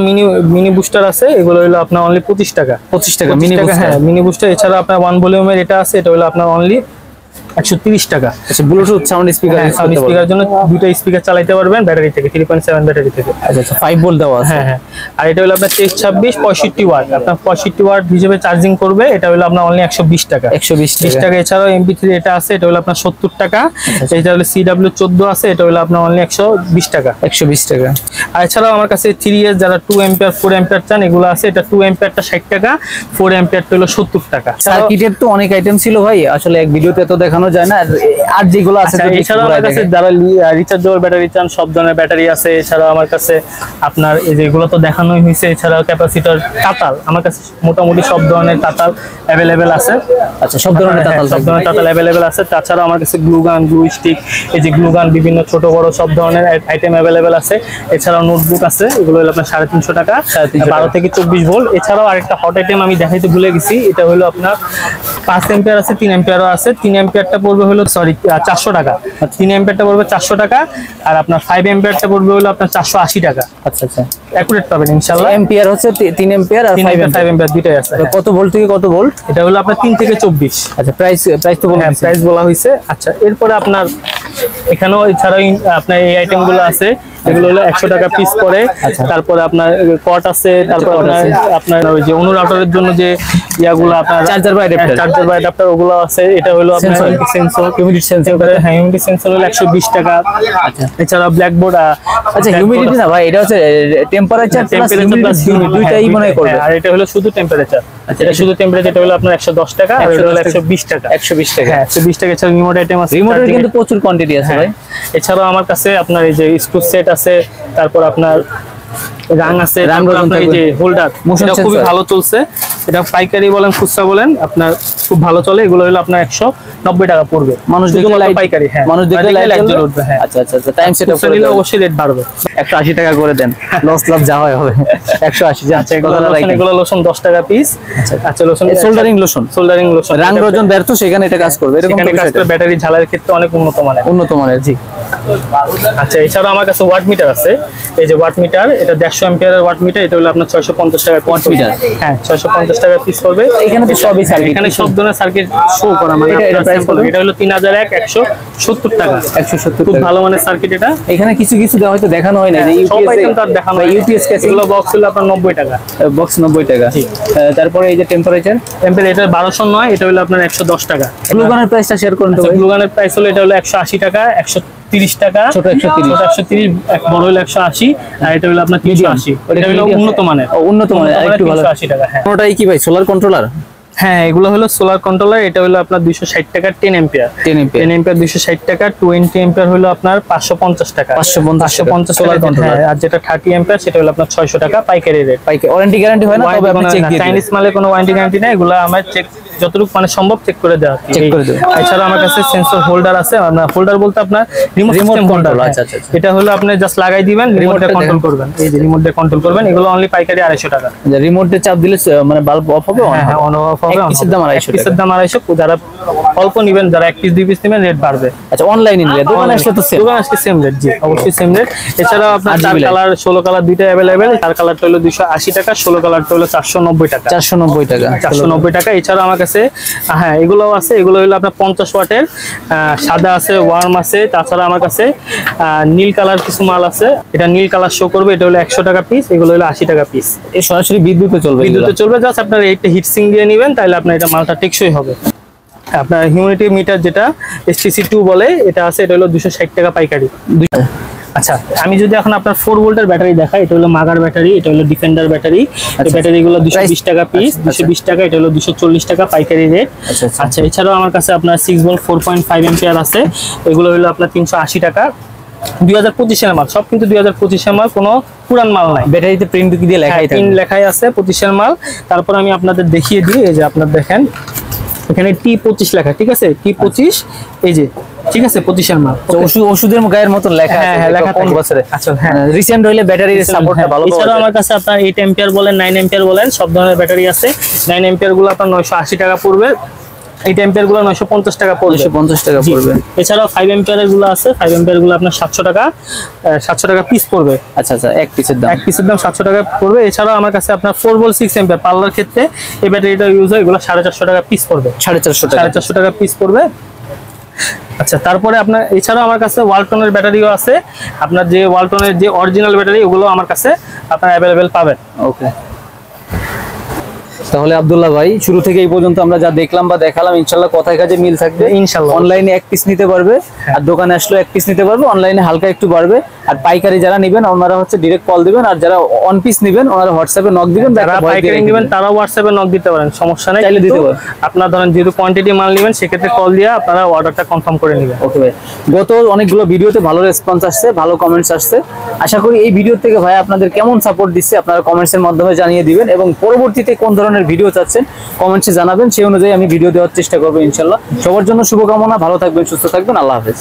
মিনি বুস্টার আছে, এগুলো হলো আপনার অনলি 25 টাকা। 25 টাকা মিনি বুস্টার, হ্যাঁ মিনি বুস্টার। এছাড়া আপনার 1 ভলিউমের এটা আছে, এটা হলো আপনার অনলি 130 টাকা। আচ্ছা, ব্লুটুথ সাউন্ড স্পিকার, সাউন্ড স্পিকারের জন্য দুটো স্পিকার চালাতে পারবেন ব্যাটারি থেকে, 3.7 ব্যাটারি থেকে। আচ্ছা, 5 ভোল্ট দেওয়া আছে। হ্যাঁ। আর এটা হলো আপনার 2326 65 ওয়াট, আপনার 65 ওয়াট হিসেবে চার্জিং করবে। এটা হলো আপনার অনলি 120 টাকা। 120 টাকা। এছাড়াও MP3 এটা আছে, এটা হলো আপনার 70 টাকা। এটা হলো CW14 আছে, এটা হলো আপনার অনলি 120 টাকা। 120 টাকা। আর এছাড়াও আমার কাছে 3S যারা 2 অ্যাম্পিয়ার 4 অ্যাম্পিয়ার চান, এগুলো আছে। এটা 2 অ্যাম্পিয়ারটা 60 টাকা, 4 অ্যাম্পিয়ারটা হলো 70 টাকা। সার্কিটের তো অনেক আইটেম ছিল ভাই, আসলে এক ভিডিওতে তো দেখানো যায় না। আর যেগুলো আছে, এছাড়াও আমার কাছে যারা রিচার্জেবল ব্যাটারি চান, সব ধরনের ব্যাটারি আছে। এছাড়াও আমার কাছে আপনার এই যেগুলো তো দেখানোই হয়েছে, এছাড়াও ক্যাপাসিটর, তাতাল, আমার কাছে মোটামুটি সব ধরনের তাতাল অ্যাভেলেবেল আছে। আচ্ছা, সব ধরনের তাতাল অ্যাভেলেবেল আছে। তাছাড়াও আমার কাছে গ্লুগান, গ্লু স্টিক, এই যে গ্লুগান, বিভিন্ন ছোট বড় সব ধরনের আইটেম অ্যাভেলেবেল আছে। এছাড়াও নোটবুক আছে, এগুলো হলো আপনার 350 টাকা, 12 থেকে 24 ভোল্ট। এছাড়াও আরেকটা হট আইটেম আমি দেখাইতে ভুলে গেছি, এটা হলো আপনার 5 অ্যাম্পিয়ার আছে, 3 অ্যাম্পিয়ারও আছে। 3 অ্যাম্পিয়ারটা পড়বে হলো 400 টাকা। 3 অ্যাম্পিয়ারটা পড়বে 400 টাকা। আর আপনার 5 অ্যাম্পিয়ারটা পড়বে হলো আপনার 480 টাকা। আচ্ছা, অ্যাকুরেট পাবেন ইনশাআল্লাহ। অ্যাম্পিয়ার হচ্ছে 3 অ্যাম্পিয়ার আর 5 অ্যাম্পিয়ার দুটোই আছে। কত ভোল্ট থেকে কত ভোল্ট? এটা হলো আপনার 3 থেকে 24। আচ্ছা, প্রাইস তো বলুন। প্রাইস বলা হয়েছে। আচ্ছা, এরপরে আপনার এখানেও এছাড়াও আপনার এই আইটেমগুলো আছে, এগুলো হলো 100 টাকা পিস পড়ে। তারপরে আপনার কট আছে, তারপর আপনার ওই যে অনুরাউটারের জন্য যে ইয়াগুলো আপনার চার্জার বা অ্যাডাপ্টার ওগুলো আছে। এটা হলো আপনার সেন্সর, হিউমিডিটি সেন্সর। হ্যাঁ, হিউমিডিটি সেন্সর হলো 120 টাকা। আচ্ছা, এছাড়া ব্ল্যাকবোর্ড। আচ্ছা, হিউমিডিটি না ভাই, এটা হচ্ছে টেম্পারেচার প্লাস হিউমিডিটি, দুইটাই মনে করবে। আর এটা হলো শুধু টেম্পারেচার। আচ্ছা, এটা শুধু টেম্পারেচার, এটা হলো আপনার 110 টাকা, আর এটা হলো 120 টাকা। 120 টাকা। হ্যাঁ, 120 টাকা। এছাড়া রিমোট আইটেম আছে, রিমোটের কিন্তু প্রচুর কোয়ান্টিটি আছে ভাই। এছাড়াও আমার কাছে আপনার এই যে স্ক্রু সেট আছে, তারপর আপনার রাং আছে, আপনার এই যে হোল্ডার, এটা খুবই ভালো চলছে। এটা পাইকারি বলেন খুচরা বলেন, আপনার খুব ভালো চলে। এগুলো হলো আপনার 190 টাকা পড়বে। মানুষ দেখলে লাইট, পাইকারি, হ্যাঁ, মানুষ দেখলে লাইট জ্বলে উঠবে। হ্যাঁ, আচ্ছা, টাইম সেট আপ করে নিলে অবশ্যই রেট বাড়বে। 180 টাকা করে দেন, লস লাভ যা হয় হবে। 180। আচ্ছা, এগুলো লোশন 10 টাকা পিস। আচ্ছা, লোশন সোল্ডারিং লোশন রাং রজন ব্যর্থ, সেখানে এটা কাজ করবে। এরকম কাজ করে ব্যাটারি ঝালার ক্ষেত্রে অনেক উন্নত মানের। জি। আচ্ছা, এছাড়াও আমার কাছে ওয়াট মিটার আছে। এই যে ওয়াট মিটার, এটা 150 অ্যাম্পিয়ারের ওয়াট মিটার। এটা হলো আপনার 650 টাকা ওয়াট মিটার। হ্যাঁ, 650 টাকা পিস পড়বে। এখানে তো সবই সার্কিট, এখানে সব ধরনের সার্কিট শো করা, মানে এটা হলো 3001 170 টাকা। 170 খুব ভালো মানের সার্কিট এটা। এখানে কিছু হয়তো দেখানো হয় না, যে ইউপিএস কেসিং গুলো বক্স হলো আপনার 90 টাকা, বক্স 90 টাকা। তারপরে এই যে টেম্পারেচার 1209, এটা হলো আপনার 110 টাকা। গ্লুগানের প্রাইসটা শেয়ার করুন তো ভাই। গ্লুগানের প্রাইস হলো এটা হলো 180 টাকা, 130 টাকা, ছোট 130, বড় হলো 180, আর এটা হলো আপনার 380। এটা হলো উন্নত মানের, একটু ভালো 180 টাকা। হ্যাঁ, ওটাই কি ভাই সোলার কন্ট্রোলার? হ্যাঁ, এগুলো হলো সোলার কন্ট্রোলার। এটা হলো আপনার 260 টাকা 10 অ্যাম্পিয়ার 260 টাকা। 20 অ্যাম্পিয়ার হলো আপনার 550 টাকা। 550 সোলার কন্ট্রোলার। আর যেটা 30 অ্যাম্পিয়ার সেটা হলো আপনার 600 টাকা পাইকারি রেট। ওয়ারেন্টি গ্যারান্টি হয় না, তবে আপনি চেক দিয়ে চাইনিজ মালে কোনো ওয়ারেন্টি গ্যারান্টি নাই। এগুলো আমার চেক যতটুকু মানে সম্ভব চেক করে দেওয়া। এছাড়া আমার কাছে সেন্সর হোল্ডার আছে। হোল্ডার বলতে আপনার রিমোট হোল্ডার। আচ্ছা, এটা হলো আপনি জাস্ট লাগাই দিবেন, রিমোটে কন্ট্রোল করবেন। এই যে রিমোটে কন্ট্রোল করবেন। এগুলো অনলি পাইকারি 250 টাকা। রিমোটে চাপ দিলে মানে বাল্ব অফ হবে? হ্যাঁ, অন অফ হবে। পিসের দাম 250 টাকা। পিসের দাম 250। যারা অল্প নেবেন, যারা 1 পিস 2 পিস নেবেন, রেট বাড়বে। আচ্ছা, অনলাইনে নিলে দোকানে আসলে তো সেম, দোকানে আসলে সেম রেট। জি, অবশ্যই সেম রেট। এছাড়াও আপনার 4 কালার 16 কালার দুইটা अवेलेबल। 4 কালারটা হলো 280 টাকা, 16 কালারটা হলো 490 টাকা। 490 টাকা। এছাড়াও আমার কাছে হ্যাঁ এগুলোও আছে। এগুলো হলো আপনার 50 ওয়াটের, সাদা আছে, ওয়ার্ম আছে। তাছাড়া আমার কাছে নীল কালার কিছু মাল আছে। এটা নীল কালার শো করবে। এটা হলো 100 টাকা পিস। এগুলো হলো 80 টাকা পিস। এই সরাসরি বিদ্যুতে চলবে? বিদ্যুতে চলবে। জাস্ট আপনার এইটা হিট সিং দিয়ে নেবেন, তাহলে আপনার এটা মালটা টেকসই হবে। আপনার হিউমিডিটি মিটার যেটা STC2 বলে, এটা আছে, এটা হলো 260 টাকা পাইকারি। আচ্ছা, আমি যদি এখন আপনার 4 ভোল্টের ব্যাটারি দেখাই, এটা হলো মাগার ব্যাটারি, এটা হলো ডিফেন্ডার ব্যাটারি। এই ব্যাটারিগুলো 220 টাকা পিস, 220 টাকা, এটা হলো 240 টাকা পাইকারি রেট। আচ্ছা, এছাড়াও আমার কাছে আপনার 6 ভোল্ট 4.5 অ্যাম্পিয়ার আছে, এগুলো হলো আপনার 380 টাকা। 2025 এর মাল, সব কিন্তু 2025 এর মাল, কোনো পুরান মাল নাই। ব্যাটারিতে প্রিন্ট দিয়ে লেখাই থাকে, লেখাই আছে 25 এর মাল। তারপর আমি আপনাদের দেখিয়ে দিই, এই যে আপনারা দেখেন এখানে T25 লেখা, ঠিক আছে, T25, এই যে, ঠিক আছে, 25 এর মাল। ওষুধের গায়ের মতো লেখা আছে, হ্যাঁ লেখা কোন বছরে। আচ্ছা, হ্যাঁ, রিসেন্ট হইলে ব্যাটারির সাপোর্টটা ভালো পাওয়া যায়। এছাড়াও আমার কাছে আপনার 8 অ্যাম্পিয়ার বলেন, 9 অ্যাম্পিয়ার বলেন, সব ধরনের ব্যাটারি আছে। 9 অ্যাম্পিয়ার গুলো আপনার 980 টাকা পড়বে, 8 অ্যাম্পিয়ার গুলো 950 টাকা পড়বে, 950 টাকা পড়বে। এছাড়াও 5 অ্যাম্পিয়ারের গুলো আছে, 5 অ্যাম্পিয়ার গুলো আপনার 700 টাকা পিস পড়বে। আচ্ছা আচ্ছা, এক পিসের দাম 700 টাকা পড়বে। এছাড়াও আমার কাছে আপনার 4 ভোল্ট 6 অ্যাম্পিয়ার পার্লার ক্ষেত্রে এই ব্যাটারিটা ইউজ হয়, এগুলো 450 টাকা পিস পড়বে, 450 টাকা পিস পড়বে। আচ্ছা, তারপরে আপনার এছাড়াও আমার কাছে ওয়ালটনের ব্যাটারিও আছে। আপনার যে ওয়ালটনের যে অরিজিনাল ব্যাটারি, ওগুলো আমার কাছে আপনার অ্যাভেলেবেল পাবেন। ওকে, তাহলে আব্দুল্লাহ ভাই, শুরু থেকে এই পর্যন্ত আমরা যা দেখলাম বা দেখালাম, ইনশাআল্লাহ কথায় কাজে মিল থাকবে। ইনশাআল্লাহ অনলাইনে এক পিস নিতে পারবে, আর দোকানে আসলে এক পিস নিতে পারবে, অনলাইনে হালকা একটু বাড়বে। আর পাইকারি যারা নেবেন ওনারা হচ্ছে ডিরেক্ট কল দিবেন, আর যারা অন পিস নেবেন ওনারা হোয়াটসঅ্যাপে নক দিবেন। যারা পাইকারি নেবেন তারা হোয়াটসঅ্যাপে নক দিতে পারেন, সমস্যা নাই, চাইলে দিতে পারেন। আপনার ধরেন যেহেতু কোয়ান্টিটি মাল নেবেন, সেক্ষেত্রে কল দিয়ে আপনারা অর্ডারটা কনফার্ম করে নেবেন। ওকে ভাই, গত অনেকগুলো ভিডিওতে ভালো রেসপন্স আসছে, ভালো কমেন্টস আসছে। আশা করি এই ভিডিও থেকে ভাই আপনাদের কেমন সাপোর্ট দিচ্ছে আপনারা কমেন্টসের মাধ্যমে জানিয়ে দিবেন, এবং পরবর্তীতে কোন ধরনের ভিডিও চাচ্ছেন কমেন্টসে জানাবেন, সেই অনুযায়ী আমি ভিডিও দেওয়ার চেষ্টা করবো ইনশাআল্লাহ। সবার জন্য শুভকামনা, ভালো থাকবেন, সুস্থ থাকবেন, আল্লাহ হাফেজ।